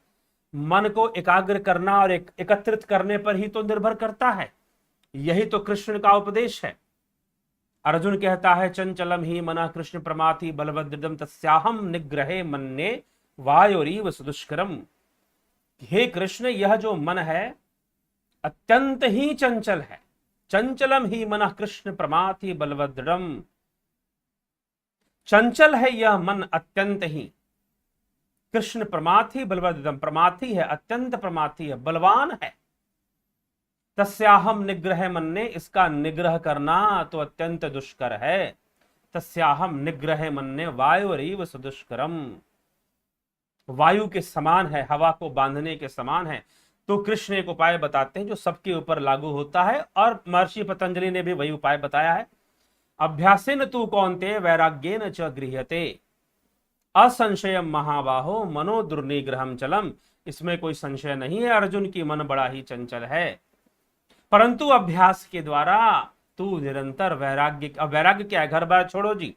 मन को एकाग्र करना और एकत्रित करने पर ही तो निर्भर करता है। यही तो कृष्ण का उपदेश है। अर्जुन कहता है चंचलम ही मना कृष्ण प्रमाथि बलवदृढ़ तस्याहम निग्रहे मन्ये वायोरीव सुदुष्करम। हे कृष्ण, यह जो मन है अत्यंत ही चंचल है। चंचलम ही मन कृष्ण प्रमाथि बलवदृढ़। चंचल है यह मन अत्यंत ही। कृष्ण प्रमाथि बलवदृढ़, प्रमाथि है, अत्यंत प्रमाथि है, बलवान है। तस्याहम निग्रह मन्ये, इसका निग्रह करना तो अत्यंत दुष्कर है। तस्याहम निग्रह मन्ये वायोरीव सुदुष्करम। वायु के समान है, हवा को बांधने के समान है। तो कृष्ण एक उपाय बताते हैं जो सबके ऊपर लागू होता है, और महर्षि पतंजलि ने भी वही उपाय बताया है। अभ्यासेन तु कौन्तेय वैराग्येन च गृह्यते असंशयम महाबाहो मनो दुर्निग्रहम चलम। इसमें कोई संशय नहीं है अर्जुन की मन बड़ा ही चंचल है, परंतु अभ्यास के द्वारा तू निरंतर वैराग्य, अब वैराग्य क्या है, घर बार छोड़ो जी,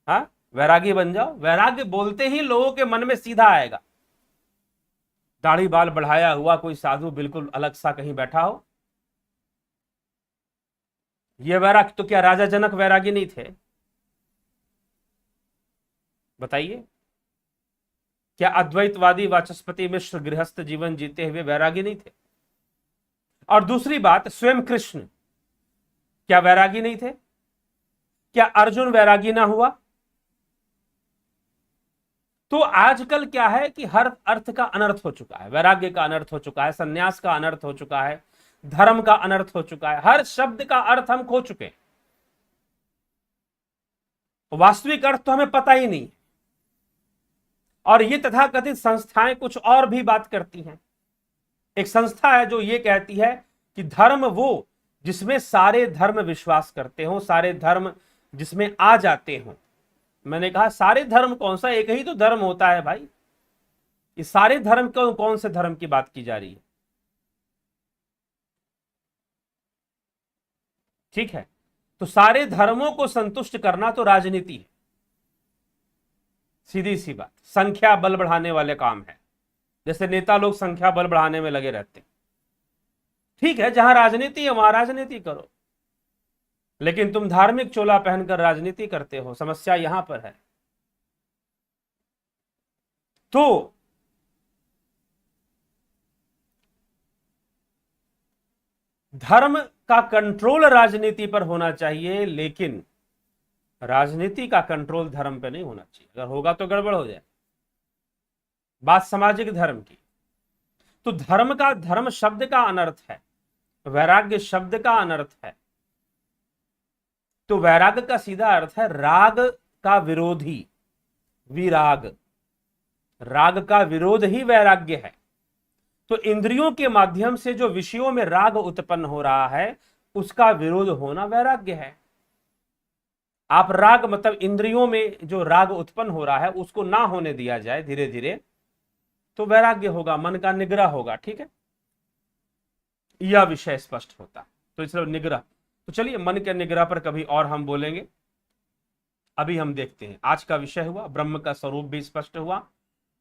हाँ वैरागी बन जाओ। वैराग्य बोलते ही लोगों के मन में सीधा आएगा, दाढ़ी बाल बढ़ाया हुआ कोई साधु बिल्कुल अलग सा कहीं बैठा हो, ये वैराग्य। तो क्या राजा जनक वैरागी नहीं थे? बताइए, क्या अद्वैतवादी वाचस्पति मिश्र गृहस्थ जीवन जीते हुए वैरागी नहीं थे? और दूसरी बात, स्वयं कृष्ण क्या वैरागी नहीं थे? क्या अर्जुन वैरागी ना हुआ? तो आजकल क्या है कि हर अर्थ का अनर्थ हो चुका है, वैराग्य का अनर्थ हो चुका है, सन्यास का अनर्थ हो चुका है, धर्म का अनर्थ हो चुका है, हर शब्द का अर्थ हम खो चुके हैं, वास्तविक अर्थ तो हमें पता ही नहीं। और ये तथाकथित संस्थाएं कुछ और भी बात करती हैं। एक संस्था है जो ये कहती है कि धर्म वो जिसमें सारे धर्म विश्वास करते हो, सारे धर्म जिसमें आ जाते हो। मैंने कहा सारे धर्म कौन सा, एक ही तो धर्म होता है भाई, ये सारे धर्म कौन से धर्म की बात की जा रही है? ठीक है, तो सारे धर्मों को संतुष्ट करना तो राजनीति है, सीधी सी बात, संख्या बल बढ़ाने वाले काम है, जैसे नेता लोग संख्या बल बढ़ाने में लगे रहते हैं। ठीक है, जहां राजनीति है वहां राजनीति करो, लेकिन तुम धार्मिक चोला पहनकर राजनीति करते हो, समस्या यहां पर है। तो धर्म का कंट्रोल राजनीति पर होना चाहिए, लेकिन राजनीति का कंट्रोल धर्म पे नहीं होना चाहिए। अगर होगा तो गड़बड़ हो जाए। बात सामाजिक धर्म की, तो धर्म शब्द का अनर्थ है, वैराग्य शब्द का अनर्थ है। तो वैराग्य का सीधा अर्थ है राग का विरोधी, विराग, राग का विरोध ही वैराग्य है। तो इंद्रियों के माध्यम से जो विषयों में राग उत्पन्न हो रहा है उसका विरोध होना वैराग्य है। आप राग मतलब इंद्रियों में जो राग उत्पन्न हो रहा है उसको ना होने दिया जाए धीरे धीरे, तो वैराग्य होगा, मन का निग्रह होगा। ठीक है, यह विषय स्पष्ट होता, तो इसलिए निग्रह। तो चलिए मन के निग्रह पर कभी और हम बोलेंगे, अभी हम देखते हैं। आज का विषय हुआ ब्रह्म का स्वरूप भी स्पष्ट हुआ,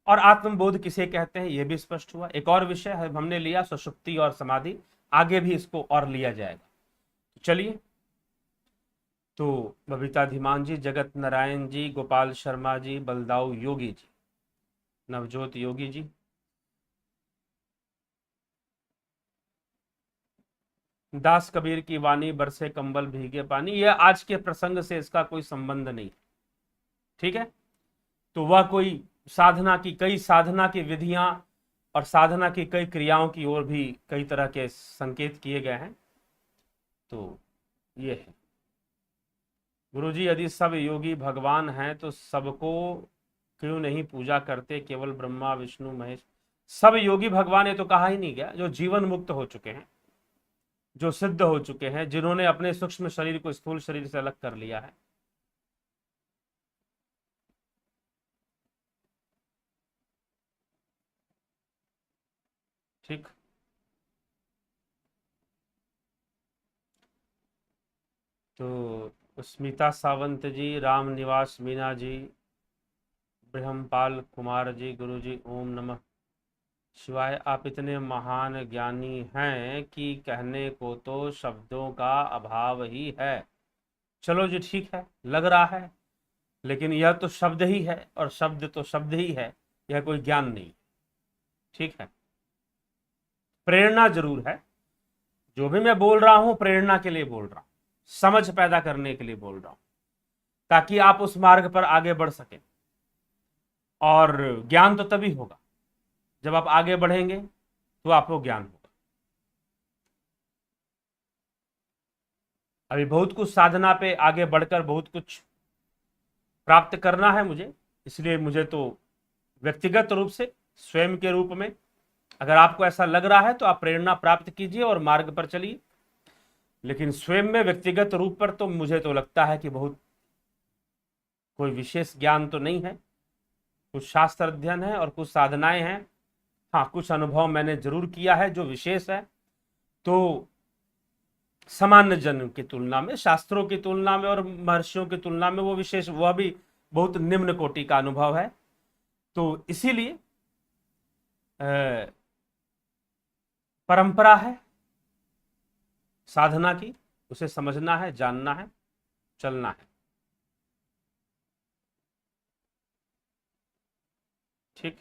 और आत्मबोध किसे कहते हैं यह भी स्पष्ट हुआ। एक और विषय है हमने लिया सुषुप्ति और समाधि, आगे भी इसको और लिया जाएगा। तो चलिए, तो बबीता धीमान जी, जगत नारायण जी, गोपाल शर्मा जी, बलदाऊ योगी जी, नवजोत योगी जी, दास कबीर की वाणी बरसे कंबल भीगे पानी, यह आज के प्रसंग से इसका कोई संबंध नहीं। ठीक है, तो वह कोई साधना की, कई साधना की विधियां और साधना की कई क्रियाओं की ओर भी कई तरह के संकेत किए गए हैं। तो ये है गुरुजी, यदि सब योगी भगवान हैं तो सबको क्यों नहीं पूजा करते, केवल ब्रह्मा विष्णु महेश? सब योगी भगवान, ये तो कहा ही नहीं गया। जो जीवन मुक्त हो चुके हैं, जो सिद्ध हो चुके हैं, जिन्होंने अपने सूक्ष्म शरीर को स्थूल शरीर से अलग कर लिया है। ठीक, तो स्मिता सावंत जी, राम निवास मीना जी, ब्रह्मपाल कुमार जी, गुरु जी ओम नमः शिवाय। आप इतने महान ज्ञानी हैं कि कहने को तो शब्दों का अभाव ही है। चलो जी, ठीक है, लग रहा है, लेकिन यह तो शब्द ही है, और शब्द तो शब्द ही है, यह कोई ज्ञान नहीं। ठीक है, प्रेरणा जरूर है, जो भी मैं बोल रहा हूं प्रेरणा के लिए बोल रहा हूं, समझ पैदा करने के लिए बोल रहा हूं, ताकि आप उस मार्ग पर आगे बढ़ सकें। और ज्ञान तो तभी होगा जब आप आगे बढ़ेंगे, तो आपको ज्ञान होगा। अभी बहुत कुछ साधना पे आगे बढ़कर बहुत कुछ प्राप्त करना है मुझे, इसलिए मुझे तो व्यक्तिगत रूप से, स्वयं के रूप में, अगर आपको ऐसा लग रहा है तो आप प्रेरणा प्राप्त कीजिए और मार्ग पर चलिए। लेकिन स्वयं में व्यक्तिगत रूप पर तो मुझे तो लगता है कि बहुत कोई विशेष ज्ञान तो नहीं है। कुछ शास्त्र अध्ययन है और कुछ साधनाएं हैं। हाँ, कुछ अनुभव मैंने जरूर किया है जो विशेष है। तो सामान्य जन की तुलना में, शास्त्रों की तुलना में और महर्षियों की तुलना में वो विशेष, वह भी बहुत निम्न कोटि का अनुभव है। तो इसीलिए परंपरा है साधना की, उसे समझना है, जानना है, चलना है। ठीक।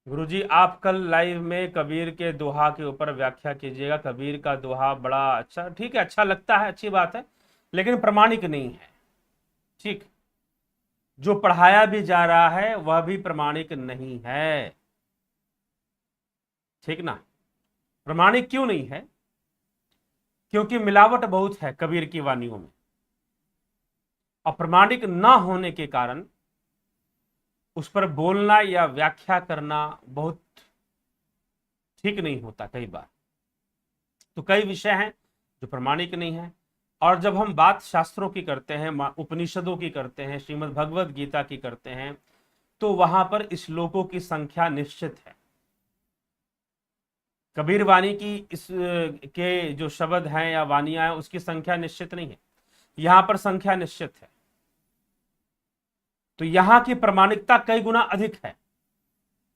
गुरुजी, आप कल लाइव में कबीर के दोहा के ऊपर व्याख्या कीजिएगा। कबीर का दोहा बड़ा अच्छा, ठीक है, अच्छा लगता है, अच्छी बात है, लेकिन प्रमाणिक नहीं है। ठीक। जो पढ़ाया भी जा रहा है वह भी प्रमाणिक नहीं है। ठीक ना। प्रमाणिक क्यों नहीं है? क्योंकि मिलावट बहुत है कबीर की वाणियों में, और प्रमाणिक ना होने के कारण उस पर बोलना या व्याख्या करना बहुत ठीक नहीं होता कई बार। तो कई विषय हैं जो प्रमाणिक नहीं है। और जब हम बात शास्त्रों की करते हैं, उपनिषदों की करते हैं, श्रीमद् भगवद गीता की करते हैं, तो वहां पर श्लोकों की संख्या निश्चित है। कबीर वाणी की इस के जो शब्द हैं या वाणियां हैं उसकी संख्या निश्चित नहीं है, यहां पर संख्या निश्चित है। तो यहां की प्रमाणिकता कई गुना अधिक है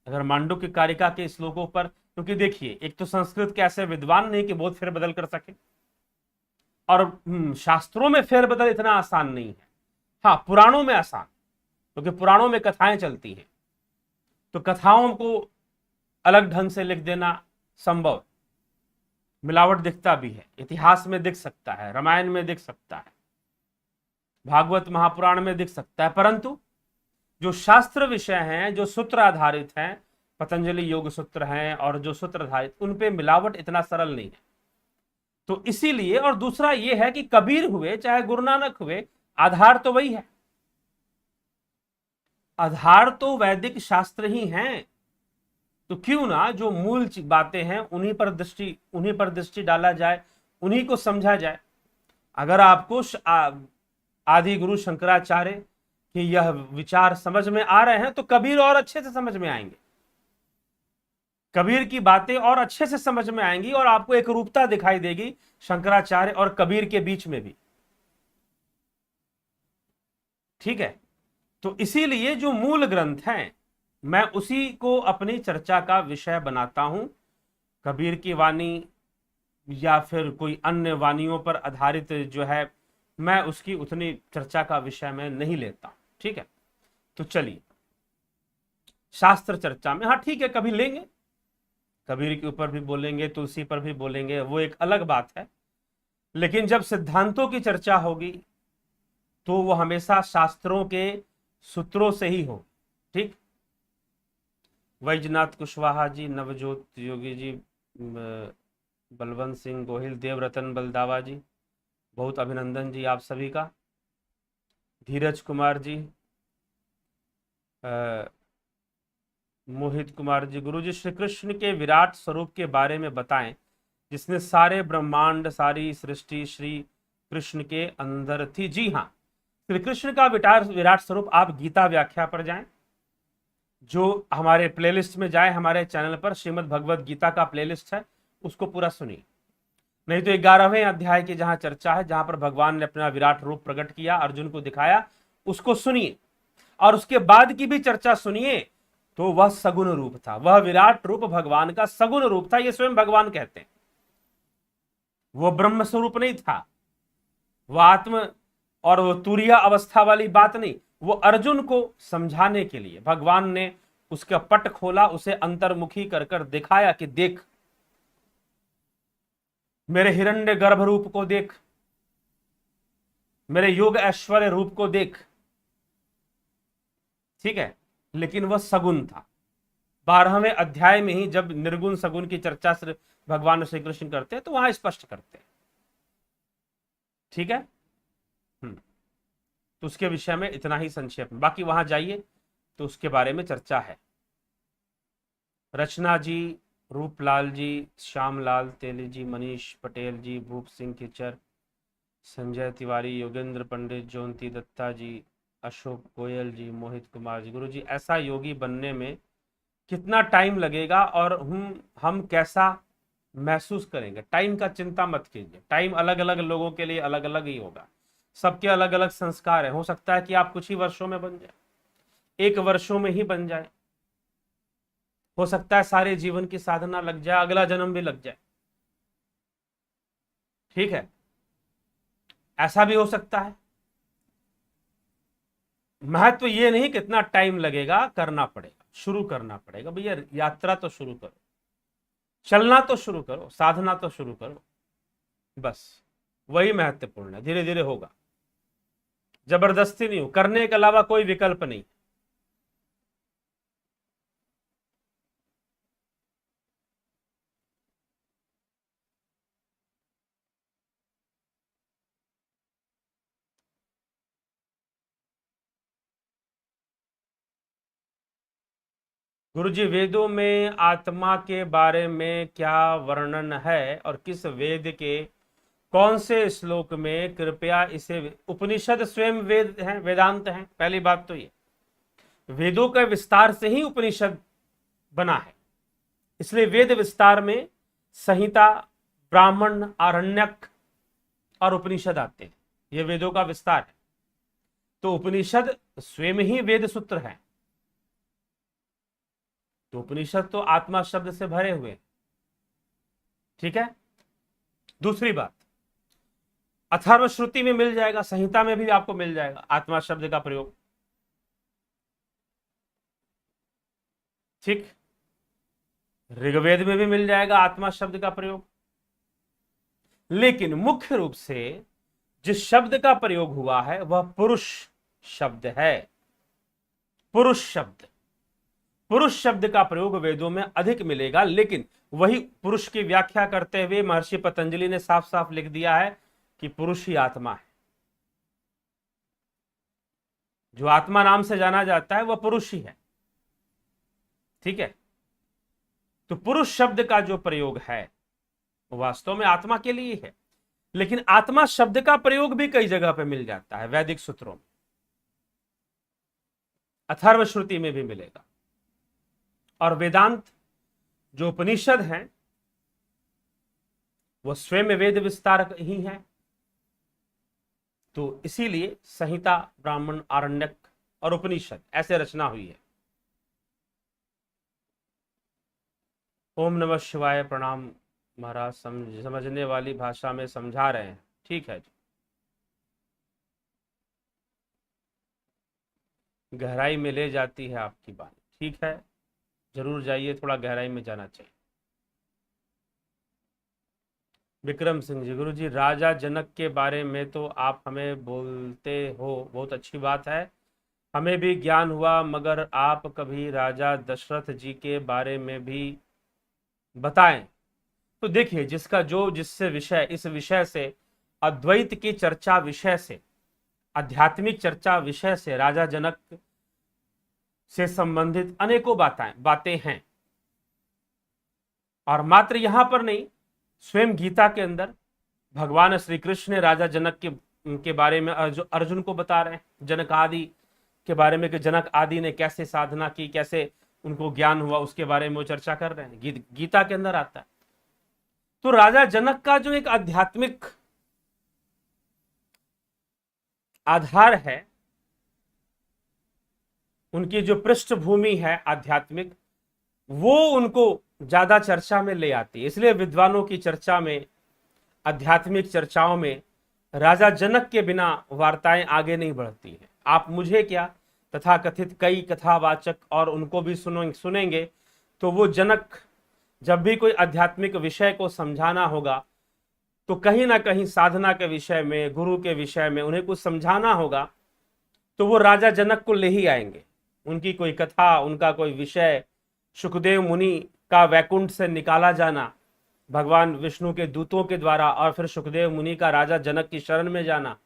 अगर मांडुक्य कारिका के श्लोकों पर। क्योंकि देखिए, एक तो संस्कृत के ऐसे विद्वान नहीं कि बहुत फेरबदल कर सके, और शास्त्रों में फेरबदल इतना आसान नहीं है। हाँ, पुराणों में आसान, क्योंकि पुराणों में कथाएं चलती हैं, तो कथाओं को अलग ढंग से लिख देना संभव। मिलावट दिखता भी है, इतिहास में दिख सकता है, रामायण में दिख सकता है, भागवत महापुराण में दिख सकता है, परंतु जो शास्त्र विषय हैं, जो सूत्र आधारित हैं, पतंजलि योग सूत्र हैं और जो सूत्र आधारित, उन पे मिलावट इतना सरल नहीं है। तो इसीलिए, और दूसरा यह है कि कबीर हुए चाहे गुरु नानक हुए, आधार तो वही है, आधार तो वैदिक शास्त्र ही हैं। तो क्यों ना जो मूल बातें हैं उन्हीं पर दृष्टि डाला जाए, उन्हीं को समझा जाए। अगर आपको आदि गुरु शंकराचार्य के यह विचार समझ में आ रहे हैं तो कबीर और अच्छे से समझ में आएंगे, कबीर की बातें और अच्छे से समझ में आएंगी, और आपको एक रूपता दिखाई देगी शंकराचार्य और कबीर के बीच में भी। ठीक है। तो इसीलिए जो मूल ग्रंथ हैं, मैं उसी को अपनी चर्चा का विषय बनाता हूं। कबीर की वाणी या फिर कोई अन्य वाणियों पर आधारित जो है, मैं उसकी उतनी चर्चा का विषय में नहीं लेता। ठीक है। तो चलिए शास्त्र चर्चा में, हाँ ठीक है, कभी लेंगे, कबीर के ऊपर भी बोलेंगे, तुलसी पर भी बोलेंगे, वो एक अलग बात है। लेकिन जब सिद्धांतों की चर्चा होगी तो वो हमेशा शास्त्रों के सूत्रों से ही हो। ठीक। वैजनाथ कुशवाहा जी, नवजोत योगी जी, बलवंत सिंह गोहिल, देवरतन बलदावा जी, बहुत अभिनंदन जी आप सभी का। धीरज कुमार जी, मोहित कुमार जी, गुरु जी श्री कृष्ण के विराट स्वरूप के बारे में बताएं, जिसने सारे ब्रह्मांड, सारी सृष्टि श्री कृष्ण के अंदर थी। जी हाँ, श्री कृष्ण का विराट स्वरूप आप गीता व्याख्या पर जाएं, जो हमारे प्लेलिस्ट में जाए, हमारे चैनल पर श्रीमद् भगवद गीता का प्लेलिस्ट है, उसको पूरा सुनिए। नहीं तो 11वें अध्याय की जहां चर्चा है, जहां पर भगवान ने अपना विराट रूप प्रकट किया, अर्जुन को दिखाया, उसको सुनिए, और उसके बाद की भी चर्चा सुनिए। तो वह सगुण रूप था, वह विराट रूप भगवान का सगुण रूप था, यह स्वयं भगवान कहते हैं। वो ब्रह्म स्वरूप नहीं था, वह आत्म और वो तुरीय अवस्था वाली बात नहीं। वो अर्जुन को समझाने के लिए भगवान ने उसका पट खोला, उसे अंतर्मुखी कर कर दिखाया कि देख, मेरे हिरण्य गर्भ रूप को देख, मेरे योग ऐश्वर्य रूप को देख। ठीक है। लेकिन वह सगुण था। 12वें अध्याय में ही जब निर्गुण सगुण की चर्चा सिर्फ भगवान श्री कृष्ण करते हैं तो वहां स्पष्ट करते हैं। ठीक है। तो उसके विषय में इतना ही संक्षेप में, बाकी वहां जाइए तो उसके बारे में चर्चा है। रचना जी, रूपलाल जी, श्यामलाल तेली जी, मनीष पटेल जी, भूप सिंह खिचर, संजय तिवारी, योगेंद्र पंडित, जयंती दत्ता जी, अशोक गोयल जी, मोहित कुमार जी। गुरु जी, ऐसा योगी बनने में कितना टाइम लगेगा और हम कैसा महसूस करेंगे? टाइम का चिंता मत कीजिए, टाइम अलग अलग लोगों के लिए अलग अलग ही होगा, सबके अलग अलग संस्कार है। हो सकता है कि आप कुछ ही वर्षों में बन जाए, 1 वर्षों में ही बन जाए, हो सकता है सारे जीवन की साधना लग जाए, अगला जन्म भी लग जाए, ठीक है, ऐसा भी हो सकता है। महत्व ये नहीं कितना टाइम लगेगा, करना पड़ेगा, शुरू करना पड़ेगा भैया, यात्रा तो शुरू करो, चलना तो शुरू करो, साधना तो शुरू करो, बस वही महत्वपूर्ण है। धीरे धीरे होगा, जबरदस्ती नहीं हो, करने के अलावा कोई विकल्प नहीं। गुरुजी, वेदों में आत्मा के बारे में क्या वर्णन है और किस वेद के कौन से श्लोक में? कृपया इसे, उपनिषद स्वयं वेद हैं, वेदांत हैं, पहली बात तो ये, वेदों के विस्तार से ही उपनिषद बना है, इसलिए वेद विस्तार में संहिता, ब्राह्मण, आरण्यक और उपनिषद आते हैं, ये वेदों का विस्तार है। तो उपनिषद स्वयं ही वेद सूत्र है, तो उपनिषद तो आत्मा शब्द से भरे हुए, ठीक है। दूसरी बात, अथर्व श्रुति में मिल जाएगा, संहिता में भी आपको मिल जाएगा आत्मा शब्द का प्रयोग, ठीक। ऋग्वेद में भी मिल जाएगा आत्मा शब्द का प्रयोग, लेकिन मुख्य रूप से जिस शब्द का प्रयोग हुआ है वह पुरुष शब्द है। पुरुष शब्द, पुरुष शब्द का प्रयोग वेदों में अधिक मिलेगा, लेकिन वही पुरुष की व्याख्या करते हुए महर्षि पतंजलि ने साफ साफ लिख दिया है कि पुरुष ही आत्मा है, जो आत्मा नाम से जाना जाता है वह पुरुष ही है, ठीक है। तो पुरुष शब्द का जो प्रयोग है वो वास्तव में आत्मा के लिए है, लेकिन आत्मा शब्द का प्रयोग भी कई जगह पे मिल जाता है वैदिक सूत्रों में, अथर्व श्रुति में भी मिलेगा, और वेदांत जो उपनिषद हैं वो स्वयं वेद विस्तारक ही हैं, तो इसीलिए संहिता, ब्राह्मण, आरण्यक और उपनिषद ऐसे रचना हुई है। ओम नमः शिवाय, प्रणाम महाराज, समझने वाली भाषा में समझा रहे हैं, ठीक है जी। गहराई में ले जाती है आपकी बात, ठीक है, जरूर जाइए, थोड़ा गहराई में जाना चाहिए। विक्रम सिंह जी, गुरु जी, राजा जनक के बारे में तो आप हमें बोलते हो, बहुत अच्छी बात है, हमें भी ज्ञान हुआ, मगर आप कभी राजा दशरथ जी के बारे में भी बताएं। तो देखिए, जिसका जो जिससे विषय, इस विषय से, अद्वैत की चर्चा विषय से, आध्यात्मिक चर्चा विषय से, राजा जनक से संबंधित अनेकों बातें हैं, और मात्र यहां पर नहीं, स्वयं गीता के अंदर भगवान श्री कृष्ण ने राजा जनक के बारे में जो अर्जुन को बता रहे हैं, जनक आदि के बारे में, कि जनक आदि ने कैसे साधना की, कैसे उनको ज्ञान हुआ, उसके बारे में वो चर्चा कर रहे हैं, गीता के अंदर आता है। तो राजा जनक का जो एक आध्यात्मिक आधार है, उनकी जो पृष्ठभूमि है आध्यात्मिक, वो उनको ज्यादा चर्चा में ले आती है, इसलिए विद्वानों की चर्चा में, आध्यात्मिक चर्चाओं में राजा जनक के बिना वार्ताएं आगे नहीं बढ़ती है। आप मुझे क्या, तथाकथित कई कथावाचक और उनको भी सुनेंगे, तो वो जनक जब भी कोई आध्यात्मिक विषय को समझाना होगा, तो कहीं ना कहीं साधना के विषय में, गुरु के विषय में उन्हें कुछ समझाना होगा, तो वो राजा जनक को ले ही आएंगे। उनकी कोई कथा, उनका कोई विषय, सुखदेव मुनि का वैकुंठ से निकाला जाना भगवान विष्णु के दूतों के द्वारा, और फिर सुखदेव मुनि का राजा जनक की शरण में जाना,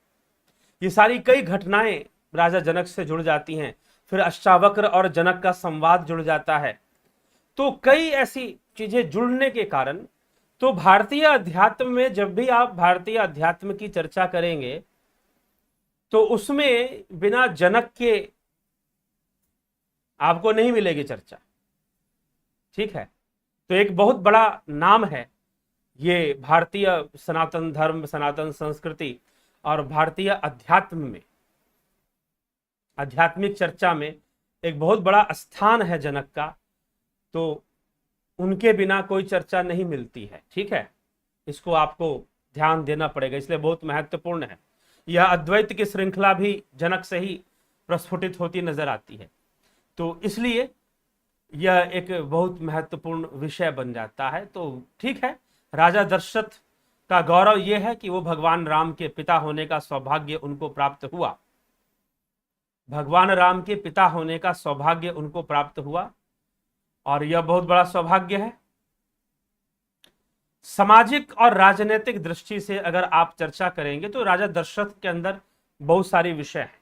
ये सारी कई घटनाएं राजा जनक से जुड़ जाती हैं। फिर अष्टावक्र और जनक का संवाद जुड़ जाता है। तो कई ऐसी चीजें जुड़ने के कारण, तो भारतीय अध्यात्म में जब भी आप भारतीय अध्यात्म की चर्चा करेंगे तो उसमें बिना जनक के आपको नहीं मिलेगी चर्चा। ठीक है, तो एक बहुत बड़ा नाम है ये भारतीय सनातन धर्म, सनातन संस्कृति और भारतीय अध्यात्म में, आध्यात्मिक चर्चा में एक बहुत बड़ा स्थान है जनक का। तो उनके बिना कोई चर्चा नहीं मिलती है। ठीक है, इसको आपको ध्यान देना पड़ेगा, इसलिए बहुत महत्वपूर्ण है। यह अद्वैत की श्रृंखला भी जनक से ही प्रस्फुटित होती नजर आती है, तो इसलिए यह एक बहुत महत्वपूर्ण विषय बन जाता है। तो ठीक है, राजा दशरथ का गौरव यह है कि वो भगवान राम के पिता होने का सौभाग्य उनको प्राप्त हुआ, भगवान राम के पिता होने का सौभाग्य उनको प्राप्त हुआ, और यह बहुत बड़ा सौभाग्य है। सामाजिक और राजनीतिक दृष्टि से अगर आप चर्चा करेंगे तो राजा दशरथ के अंदर बहुत सारे विषय हैं,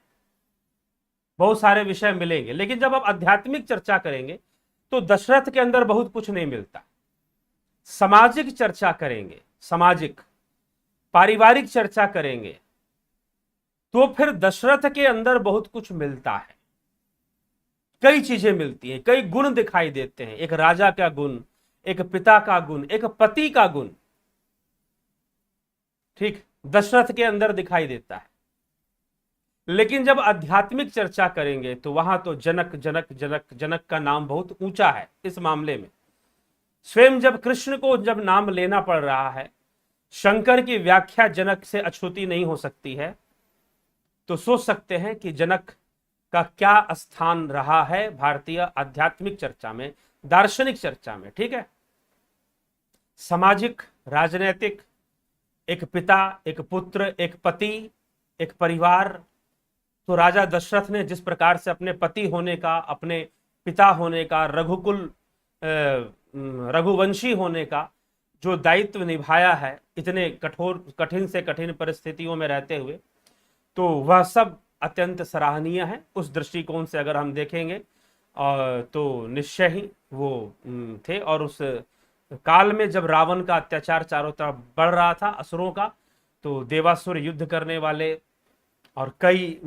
बहुत सारे विषय मिलेंगे। लेकिन जब आप आध्यात्मिक चर्चा करेंगे तो दशरथ के अंदर बहुत कुछ नहीं मिलता। सामाजिक चर्चा करेंगे, सामाजिक पारिवारिक चर्चा करेंगे, तो फिर दशरथ के अंदर बहुत कुछ मिलता है। कई चीजें मिलती हैं, कई गुण दिखाई देते हैं, एक राजा का गुण, एक पिता का गुण, एक पति का गुण, ठीक, दशरथ के अंदर दिखाई देता है। लेकिन जब आध्यात्मिक चर्चा करेंगे तो वहां तो जनक जनक जनक जनक का नाम बहुत ऊंचा है। इस मामले में स्वयं जब कृष्ण को जब नाम लेना पड़ रहा है, शंकर की व्याख्या जनक से अछूती नहीं हो सकती है, तो सोच सकते हैं कि जनक का क्या स्थान रहा है भारतीय आध्यात्मिक चर्चा में, दार्शनिक चर्चा में। ठीक है, सामाजिक, राजनीतिक, एक पिता, एक पुत्र, एक पति, एक परिवार। तो राजा दशरथ ने जिस प्रकार से अपने पति होने का, अपने पिता होने का, रघुवंशी होने का जो दायित्व निभाया है, इतने कठिन से कठिन परिस्थितियों में रहते हुए, तो वह सब अत्यंत सराहनीय है। उस दृष्टिकोण से अगर हम देखेंगे तो निश्चय ही वो थे। और उस काल में जब रावण का अत्याचार चारों तरफ बढ़ रहा था, असुरों का, तो देवासुर युद्ध करने वाले, और कई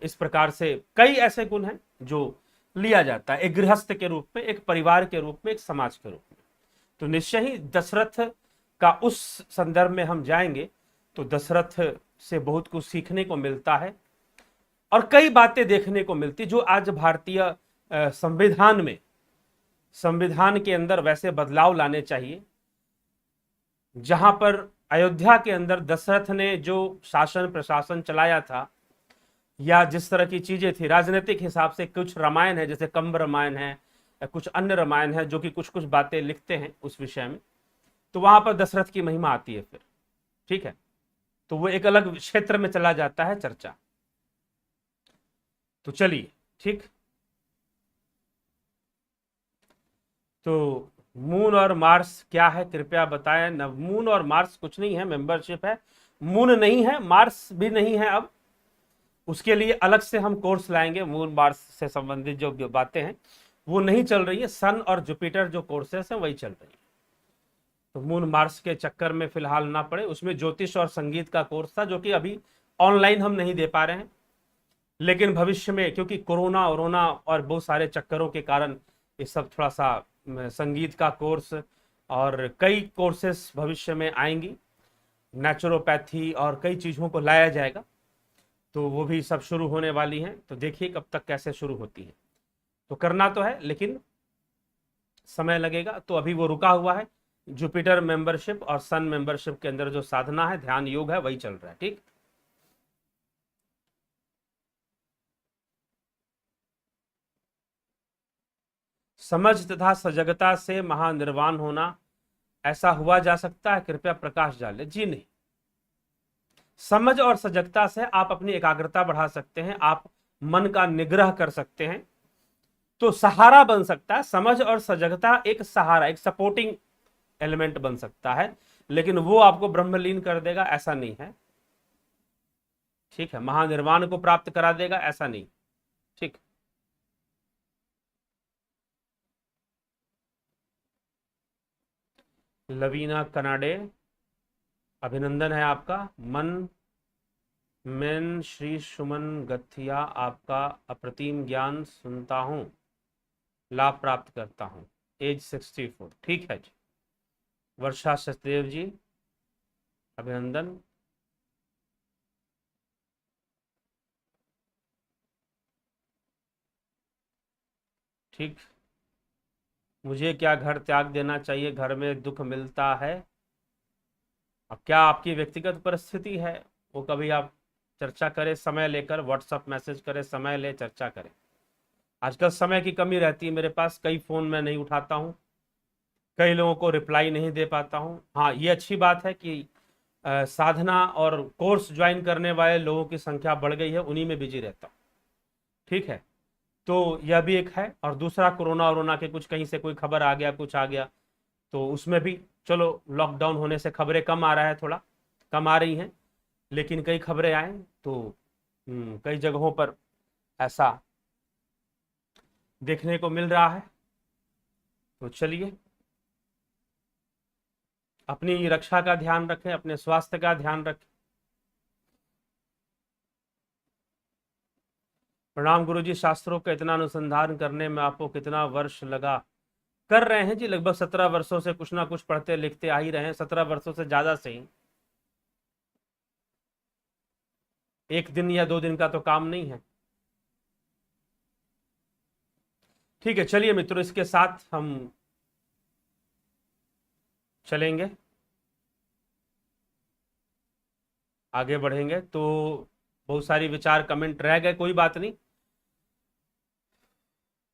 इस प्रकार से कई ऐसे गुण हैं जो लिया जाता है एक गृहस्थ के रूप में, एक परिवार के रूप में, एक समाज के रूप में। तो निश्चय ही दशरथ का उस संदर्भ में हम जाएंगे तो दशरथ से बहुत कुछ सीखने को मिलता है, और कई बातें देखने को मिलती जो आज भारतीय संविधान में, संविधान के अंदर वैसे बदलाव लाने चाहिए, जहां पर अयोध्या के अंदर दशरथ ने जो शासन प्रशासन चलाया था, या जिस तरह की चीजें थी राजनीतिक हिसाब से, कुछ रामायण है जैसे कंब रामायण है, या कुछ अन्य रामायण है जो कि कुछ कुछ बातें लिखते हैं उस विषय में, तो वहां पर दशरथ की महिमा आती है फिर। ठीक है, तो वो एक अलग क्षेत्र में चला जाता है चर्चा। तो चलिए, ठीक, तो मून और मार्स क्या है कृपया बताएं। न मून और मार्स कुछ नहीं है, मेंबरशिप है। मून नहीं है, मार्स भी नहीं है। अब उसके लिए अलग से हम कोर्स लाएंगे। मून मार्स से संबंधित जो बातें हैं वो नहीं चल रही है, सन और जुपिटर जो कोर्सेस हैं वही चल रही है। तो मून मार्स के चक्कर में फिलहाल ना पड़े। उसमें ज्योतिष और संगीत का कोर्स था जो कि अभी ऑनलाइन हम नहीं दे पा रहे हैं, लेकिन भविष्य में क्योंकि कोरोना वोरोना और बहुत सारे चक्करों के कारण ये सब थोड़ा सा संगीत का कोर्स और कई कोर्सेस भविष्य में आएंगी, नेचुरोपैथी और कई चीज़ों को लाया जाएगा, तो वो भी सब शुरू होने वाली हैं। तो देखिए कब तक कैसे शुरू होती है। तो करना तो है लेकिन समय लगेगा, तो अभी वो रुका हुआ है। जुपिटर मेंबरशिप और सन मेंबरशिप के अंदर जो साधना है, ध्यान योग है, वही चल रहा है। ठीक, समझ तथा सजगता से महानिर्वाण होना, ऐसा हुआ जा सकता है? कृपया प्रकाश डालें। जी नहीं, समझ और सजगता से आप अपनी एकाग्रता बढ़ा सकते हैं, आप मन का निग्रह कर सकते हैं, तो सहारा बन सकता है। समझ और सजगता एक सहारा, एक सपोर्टिंग एलिमेंट बन सकता है, लेकिन वो आपको ब्रह्मलीन कर देगा ऐसा नहीं है। ठीक है, महानिर्वाण को प्राप्त करा देगा ऐसा नहीं। ठीक, लवीना कनाडे, अभिनंदन है आपका। मन मैन श्री सुमन गथिया, आपका अप्रतिम ज्ञान सुनता हूँ, लाभ प्राप्त करता हूँ, एज 64। ठीक है जी। वर्षा सचदेव जी, अभिनंदन। ठीक। मुझे क्या घर त्याग देना चाहिए, घर में दुख मिलता है। अब क्या आपकी व्यक्तिगत परिस्थिति है, वो कभी आप चर्चा करें, समय लेकर व्हाट्सएप मैसेज करें, समय ले चर्चा करें। आजकल समय की कमी रहती है मेरे पास, कई फोन मैं नहीं उठाता हूँ, कई लोगों को रिप्लाई नहीं दे पाता हूँ। हाँ, ये अच्छी बात है कि साधना और कोर्स ज्वाइन करने वाले लोगों की संख्या बढ़ गई है, उन्हीं में बिजी रहता हूँ। ठीक है, तो यह भी एक है। और दूसरा, कोरोना वोरोना के कुछ कहीं से कोई खबर आ गया, कुछ आ गया, तो उसमें भी चलो लॉकडाउन होने से खबरें कम आ रहा है, थोड़ा कम आ रही हैं, लेकिन कई खबरें आए तो कई जगहों पर ऐसा देखने को मिल रहा है। तो चलिए, अपनी रक्षा का ध्यान रखें, अपने स्वास्थ्य का ध्यान रखें। प्रणाम गुरुजी, शास्त्रों का इतना अनुसंधान करने में आपको कितना वर्ष लगा? कर रहे हैं जी, लगभग 17 वर्षों से कुछ ना कुछ पढ़ते लिखते आ ही रहे हैं, 17 वर्षों से ज्यादा से ही। एक दिन या 2 दिन का तो काम नहीं है। ठीक है, चलिए मित्रों, इसके साथ हम चलेंगे, आगे बढ़ेंगे। तो बहुत सारी विचार कमेंट रह गए, कोई बात नहीं,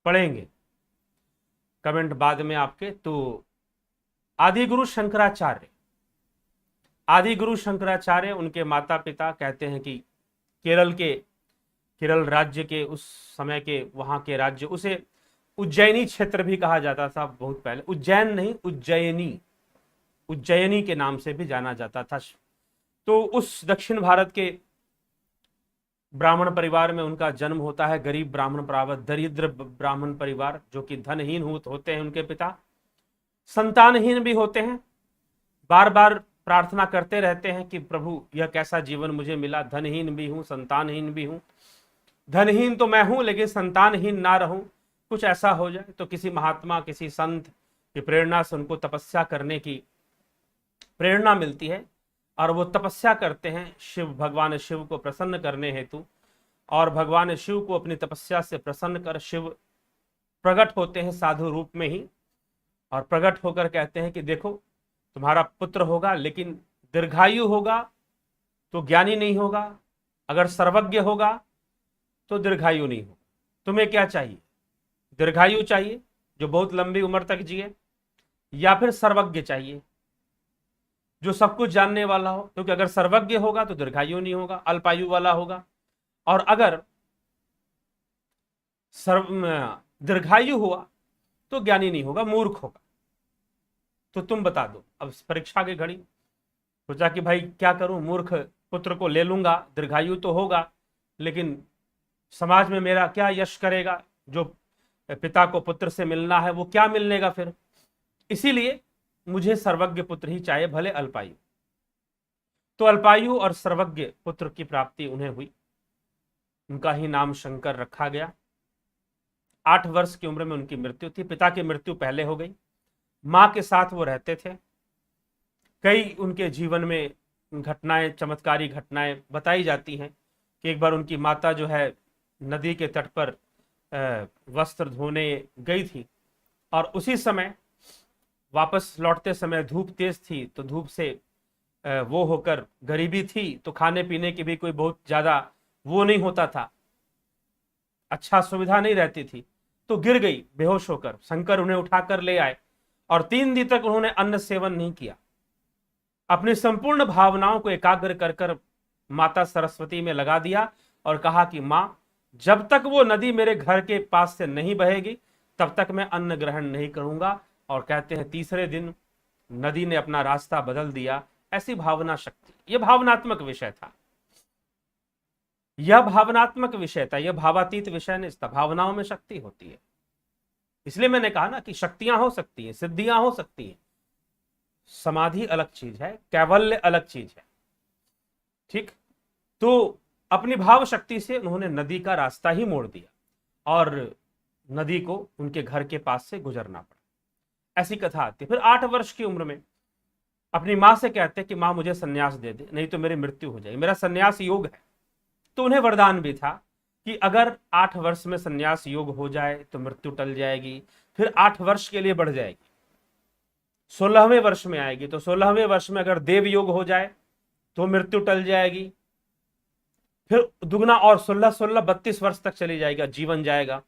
पढ़ेंगे कमेंट बाद में आपके। तो आदि गुरु शंकराचार्य, आदि गुरु शंकराचार्य, उनके माता पिता कहते हैं कि केरल राज्य के, उस समय के वहां के राज्य, उसे उज्जैनी क्षेत्र भी कहा जाता था बहुत पहले, उज्जैन नहीं, उज्जैनी, उज्जैनी के नाम से भी जाना जाता था। तो उस दक्षिण भारत के ब्राह्मण परिवार में उनका जन्म होता है, गरीब ब्राह्मण परिवार, दरिद्र ब्राह्मण परिवार, जो कि धनहीन होते हैं उनके पिता, संतानहीन भी होते हैं, बार बार प्रार्थना करते रहते हैं कि प्रभु यह कैसा जीवन मुझे मिला, धनहीन भी हूं, संतानहीन भी हूं, धनहीन तो मैं हूं लेकिन संतानहीन ना रहूं, कुछ ऐसा हो जाए। तो किसी महात्मा, किसी संत की प्रेरणा से उनको तपस्या करने की प्रेरणा मिलती है, और वो तपस्या करते हैं शिव, भगवान शिव को प्रसन्न करने हेतु। और भगवान शिव को अपनी तपस्या से प्रसन्न कर शिव प्रकट होते हैं साधु रूप में ही, और प्रकट होकर कहते हैं कि देखो, तुम्हारा पुत्र होगा, लेकिन दीर्घायु होगा तो ज्ञानी नहीं होगा, अगर सर्वज्ञ होगा तो दीर्घायु नहीं होगा। तुम्हें क्या चाहिए? दीर्घायु चाहिए जो बहुत लंबी उम्र तक जिए, या फिर सर्वज्ञ चाहिए जो सब कुछ जानने वाला हो? क्योंकि अगर सर्वज्ञ होगा तो दीर्घायु नहीं होगा, अल्पायु वाला होगा, और अगर दीर्घायु हुआ तो ज्ञानी नहीं होगा, मूर्ख होगा। तो तुम बता दो। अब परीक्षा की घड़ी, सोचा कि भाई क्या करूं, मूर्ख पुत्र को ले लूंगा, दीर्घायु तो होगा, लेकिन समाज में मेरा क्या यश करेगा? जो पिता को पुत्र से मिलना है वो क्या मिलनेगा फिर? इसीलिए मुझे सर्वज्ञ पुत्र ही चाहिए, भले अल्पायु। तो अल्पायु और सर्वज्ञ पुत्र की प्राप्ति उन्हें हुई, उनका ही नाम शंकर रखा गया। 8 वर्ष की उम्र में उनकी मृत्यु थी, पिता की मृत्यु पहले हो गई। मां के साथ वो रहते थे। कई उनके जीवन में घटनाएं, चमत्कारी घटनाएं बताई जाती हैं कि एक बार उनकी माता जो है नदी के तट पर वस्त्र धोने गई थी, और उसी समय वापस लौटते समय धूप तेज थी, तो धूप से वो होकर, गरीबी थी तो खाने पीने की भी कोई बहुत ज्यादा वो नहीं होता था, अच्छा सुविधा नहीं रहती थी, तो गिर गई बेहोश होकर। शंकर उन्हें उठाकर ले आए, और 3 दिन तक उन्होंने अन्न सेवन नहीं किया। अपनी संपूर्ण भावनाओं को एकाग्र कर कर माता सरस्वती में लगा दिया, और कहा कि मां, जब तक वो नदी मेरे घर के पास से नहीं बहेगी तब तक मैं अन्न ग्रहण नहीं करूंगा। और कहते हैं तीसरे दिन नदी ने अपना रास्ता बदल दिया। ऐसी भावना शक्ति, यह भावनात्मक विषय था, यह भावनात्मक विषय था, यह भावातीत विषय नहीं था। भावनाओं में शक्ति होती है। इसलिए मैंने कहा ना कि शक्तियां हो सकती हैं, सिद्धियां हो सकती हैं, समाधि अलग चीज है, कैवल्य अलग चीज है। ठीक, तो अपनी भाव शक्ति से उन्होंने नदी का रास्ता ही मोड़ दिया और नदी को उनके घर के पास से गुजरना पड़ा। ऐसी कथा आती है। फिर 8 वर्ष की उम्र में अपनी माँ से कहते हैं कि माँ मुझे सन्यास दे दे, नहीं तो मेरी मृत्यु हो जाएगी, मेरा सन्यास योग है। तो उन्हें वरदान भी था कि अगर 8 वर्ष में सन्यास योग हो जाए तो मृत्यु टल जाएगी, फिर 8 वर्ष के लिए बढ़ जाएगी, 16वें वर्ष में आएगी, तो 16वें वर्ष में अगर देव योग हो जाए तो मृत्यु टल जाएगी, फिर दुगना और 16 16 32 वर्ष तक चली जाएगा, जीवन जाएगा।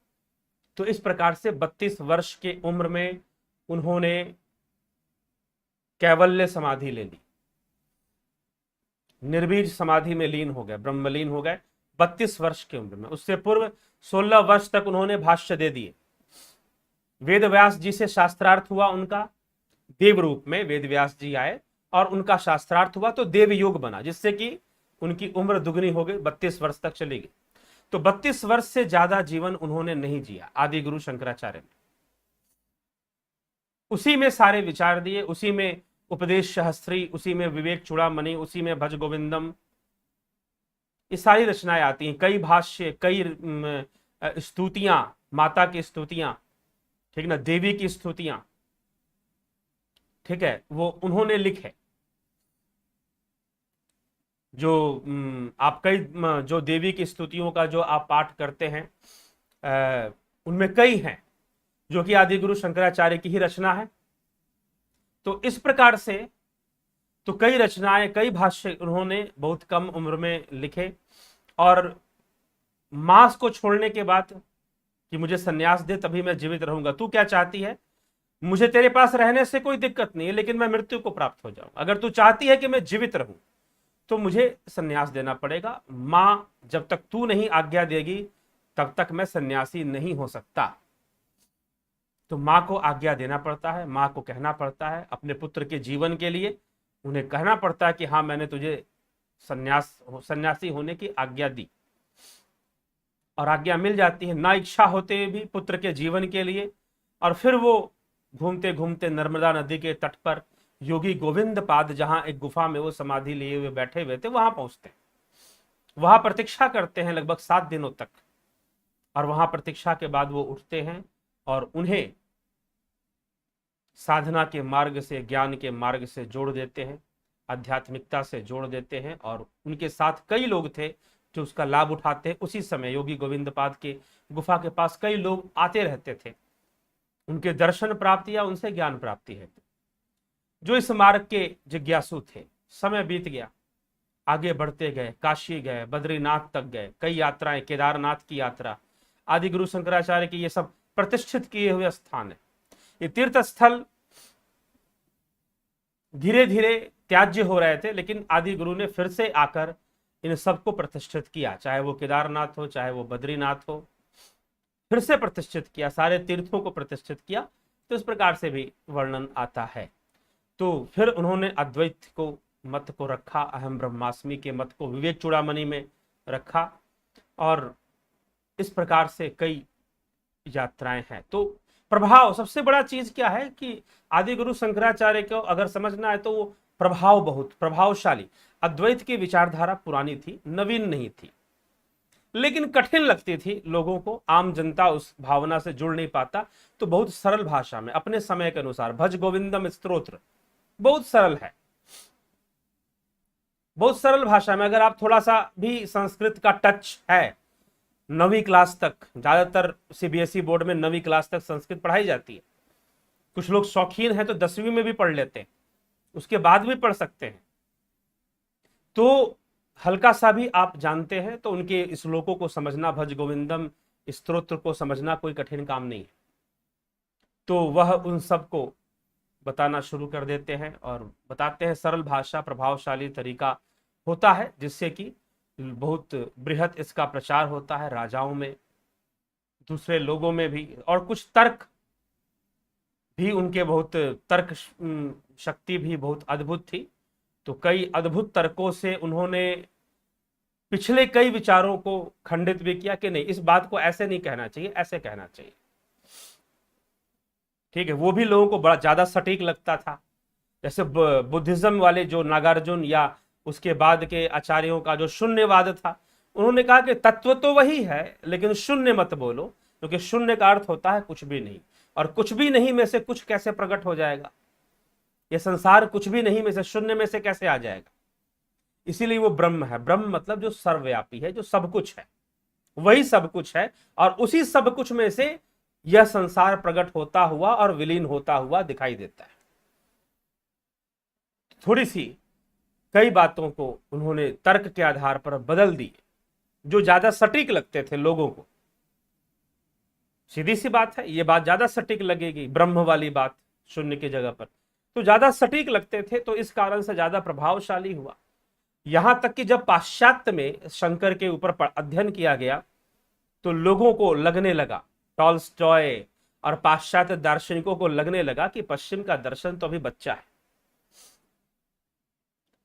तो इस प्रकार से 32 वर्ष के उम्र में उन्होंने कैवल्य समाधि ले ली, निर्बीज समाधि में लीन हो गए, ब्रह्मलीन हो गए 32 वर्ष की उम्र में। उससे पूर्व 16 वर्ष तक उन्होंने भाष्य दे दिए। वेद व्यास जी से शास्त्रार्थ हुआ उनका, देव रूप में वेद व्यास जी आए और उनका शास्त्रार्थ हुआ तो देव योग बना, जिससे कि उनकी उम्र दुगनी हो गई, 32 वर्ष तक चली गई। तो 32 वर्ष से ज्यादा जीवन उन्होंने नहीं जिया आदि गुरु शंकराचार्य ने। उसी में सारे विचार दिए, उसी में उपदेश सहस्त्री, उसी में विवेक चूड़ामणि, उसी में भज गोविंदम, ये सारी रचनाएं आती हैं। कई भाष्य, कई स्तुतियां, माता की स्तुतियां, ठीक ना, देवी की स्तुतियां, ठीक है, वो उन्होंने लिखे। जो आप कई जो देवी की स्तुतियों का जो आप पाठ करते हैं, उनमें कई हैं जो कि आदि गुरु शंकराचार्य की ही रचना है। तो इस प्रकार से तो कई रचनाएं, कई भाष्य उन्होंने बहुत कम उम्र में लिखे। और मांस को छोड़ने के बाद कि मुझे सन्यास दे तभी मैं जीवित रहूंगा, तू क्या चाहती है? मुझे तेरे पास रहने से कोई दिक्कत नहीं है, लेकिन मैं मृत्यु को प्राप्त हो जाऊं। अगर तू चाहती है कि मैं जीवित रहूं तो मुझे सन्यास देना पड़ेगा। मां, जब तक तू नहीं आज्ञा देगी तब तक मैं सन्यासी नहीं हो सकता। तो मां को आज्ञा देना पड़ता है, मां को कहना पड़ता है अपने पुत्र के जीवन के लिए, उन्हें कहना पड़ता है कि हाँ मैंने तुझे सन्यासी होने की आज्ञा दी, और आज्ञा मिल जाती है ना इच्छा होते हुए भी पुत्र के जीवन के लिए। और फिर वो घूमते घूमते नर्मदा नदी के तट पर योगी गोविंद पाद, जहां एक गुफा में वो समाधि लिए हुए बैठे हुए थे, वहां पहुंचते हैं। वहां प्रतीक्षा करते हैं लगभग 7 दिनों तक, और वहां प्रतीक्षा के बाद वो उठते हैं और उन्हें साधना के मार्ग से, ज्ञान के मार्ग से जोड़ देते हैं, आध्यात्मिकता से जोड़ देते हैं। और उनके साथ कई लोग थे जो उसका लाभ उठाते हैं। उसी समय योगी गोविंद पाद के गुफा के पास कई लोग आते रहते थे, उनके दर्शन प्राप्ति या उनसे ज्ञान प्राप्ति है। जो इस मार्ग के जिज्ञासु थे, समय बीत गया, आगे बढ़ते गए, काशी गए, बद्रीनाथ तक गए, कई यात्राएं, केदारनाथ की यात्रा, आदि गुरु शंकराचार्य की ये सब प्रतिष्ठित किए हुए स्थान है। ये तीर्थ स्थल धीरे धीरे त्याज्य हो रहे थे, लेकिन आदि गुरु ने फिर से आकर इन सबको प्रतिष्ठित किया, चाहे वो केदारनाथ हो, चाहे वो बद्रीनाथ हो, फिर से प्रतिष्ठित किया, सारे तीर्थों को प्रतिष्ठित किया। तो इस प्रकार से भी वर्णन आता है। तो फिर उन्होंने अद्वैत को मत को रखा, अहम ब्रह्मास्मि के मत को विवेक चूड़ामणि में रखा, और इस प्रकार से कई यात्राएं हैं। तो प्रभाव, सबसे बड़ा चीज क्या है कि आदि गुरु शंकराचार्य को अगर समझना है तो वो प्रभाव, बहुत प्रभावशाली। अद्वैत की विचारधारा पुरानी थी, नवीन नहीं थी, लेकिन कठिन लगती थी लोगों को, आम जनता उस भावना से जुड़ नहीं पाता। तो बहुत सरल भाषा में अपने समय के अनुसार भज गोविंदम स्तोत्र बहुत सरल है, बहुत सरल भाषा में। अगर आप थोड़ा सा भी संस्कृत का टच है, 9वीं क्लास तक, ज्यादातर सीबीएसई बोर्ड में 9वीं क्लास तक संस्कृत पढ़ाई जाती है। कुछ लोग शौकीन हैं तो 10वीं में भी पढ़ लेते हैं, उसके बाद भी पढ़ सकते हैं। तो हल्का सा भी आप जानते हैं तो उनके श्लोकों को समझना, भज गोविंदम स्तोत्र को समझना कोई कठिन काम नहीं है। तो वह उन सबको बताना शुरू कर देते हैं और बताते हैं, सरल भाषा, प्रभावशाली तरीका होता है, जिससे कि बहुत बृहत इसका प्रचार होता है राजाओं में, दूसरे लोगों में भी। और कुछ तर्क भी उनके, बहुत तर्क शक्ति भी बहुत अद्भुत थी। तो कई अद्भुत तर्कों से उन्होंने पिछले कई विचारों को खंडित भी किया कि नहीं, इस बात को ऐसे नहीं कहना चाहिए, ऐसे कहना चाहिए। ठीक है, वो भी लोगों को बड़ा ज्यादा सटीक लगता था। जैसे बुद्धिज्म वाले जो नागार्जुन या उसके बाद के आचार्यों का जो शून्यवाद था, उन्होंने कहा कि तत्व तो वही है लेकिन शून्य मत बोलो, क्योंकि शून्य का अर्थ होता है कुछ भी नहीं, और कुछ भी नहीं में से कुछ कैसे प्रकट हो जाएगा, ये संसार कुछ भी नहीं में से, शून्य में से कैसे आ जाएगा। इसीलिए वो ब्रह्म है। ब्रह्म मतलब जो सर्वव्यापी है, जो सब कुछ है, वही सब कुछ है, और उसी सब कुछ में से यह संसार प्रकट होता हुआ और विलीन होता हुआ दिखाई देता है। थोड़ी सी कई बातों को उन्होंने तर्क के आधार पर बदल दिए, जो ज्यादा सटीक लगते थे लोगों को। सीधी सी बात है, ये बात ज्यादा सटीक लगेगी, ब्रह्म वाली बात शून्य की जगह पर, तो ज्यादा सटीक लगते थे, तो इस कारण से ज्यादा प्रभावशाली हुआ। यहां तक कि जब पाश्चात्य में शंकर के ऊपर अध्ययन किया गया, तो लोगों को लगने लगा, टॉल्स्टॉय और पाश्चात्य दार्शनिकों को लगने लगा कि पश्चिम का दर्शन तो अभी बच्चा है।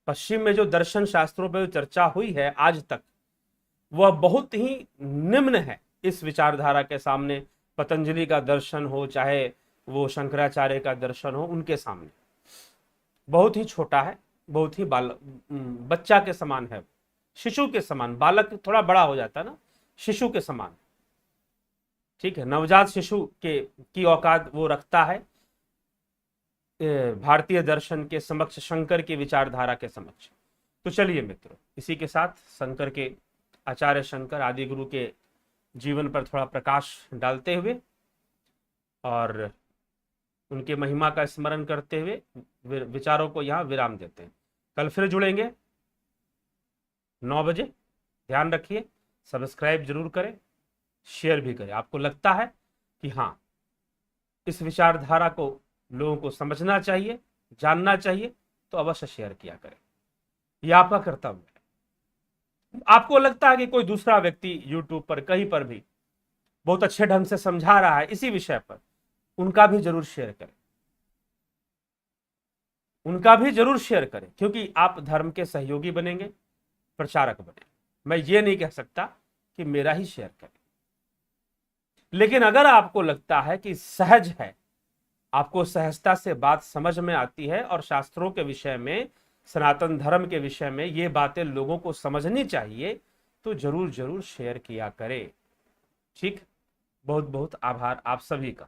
पश्चिम में जो दर्शन शास्त्रों पर चर्चा हुई है आज तक, वह बहुत ही निम्न है इस विचारधारा के सामने। पतंजलि का दर्शन हो, चाहे वो शंकराचार्य का दर्शन हो, उनके सामने बहुत ही छोटा है, बहुत ही बच्चा के समान है, शिशु के समान। बालक थोड़ा बड़ा हो जाता है ना, शिशु के समान, ठीक है, नवजात शिशु की औकात वो रखता है भारतीय दर्शन के समक्ष, शंकर की विचारधारा के समक्ष। तो चलिए मित्रों, इसी के साथ शंकर के, आचार्य शंकर आदि गुरु के जीवन पर थोड़ा प्रकाश डालते हुए और उनके महिमा का स्मरण करते हुए विचारों को यहाँ विराम देते हैं। कल फिर जुड़ेंगे 9 बजे। ध्यान रखिए, सब्सक्राइब जरूर करें, शेयर भी करें। आपको लगता है कि हाँ, इस विचारधारा को लोगों को समझना चाहिए, जानना चाहिए, तो अवश्य शेयर किया करें, यह आपका कर्तव्य है। आपको लगता है कि कोई दूसरा व्यक्ति यूट्यूब पर कहीं पर भी बहुत अच्छे ढंग से समझा रहा है इसी विषय पर, उनका भी जरूर शेयर करें, उनका भी जरूर शेयर करें, क्योंकि आप धर्म के सहयोगी बनेंगे, प्रचारक बने। मैं ये नहीं कह सकता कि मेरा ही शेयर करें, लेकिन अगर आपको लगता है कि सहज है, आपको सहजता से बात समझ में आती है और शास्त्रों के विषय में, सनातन धर्म के विषय में ये बातें लोगों को समझनी चाहिए, तो जरूर जरूर शेयर किया करें। ठीक, बहुत बहुत आभार आप सभी का।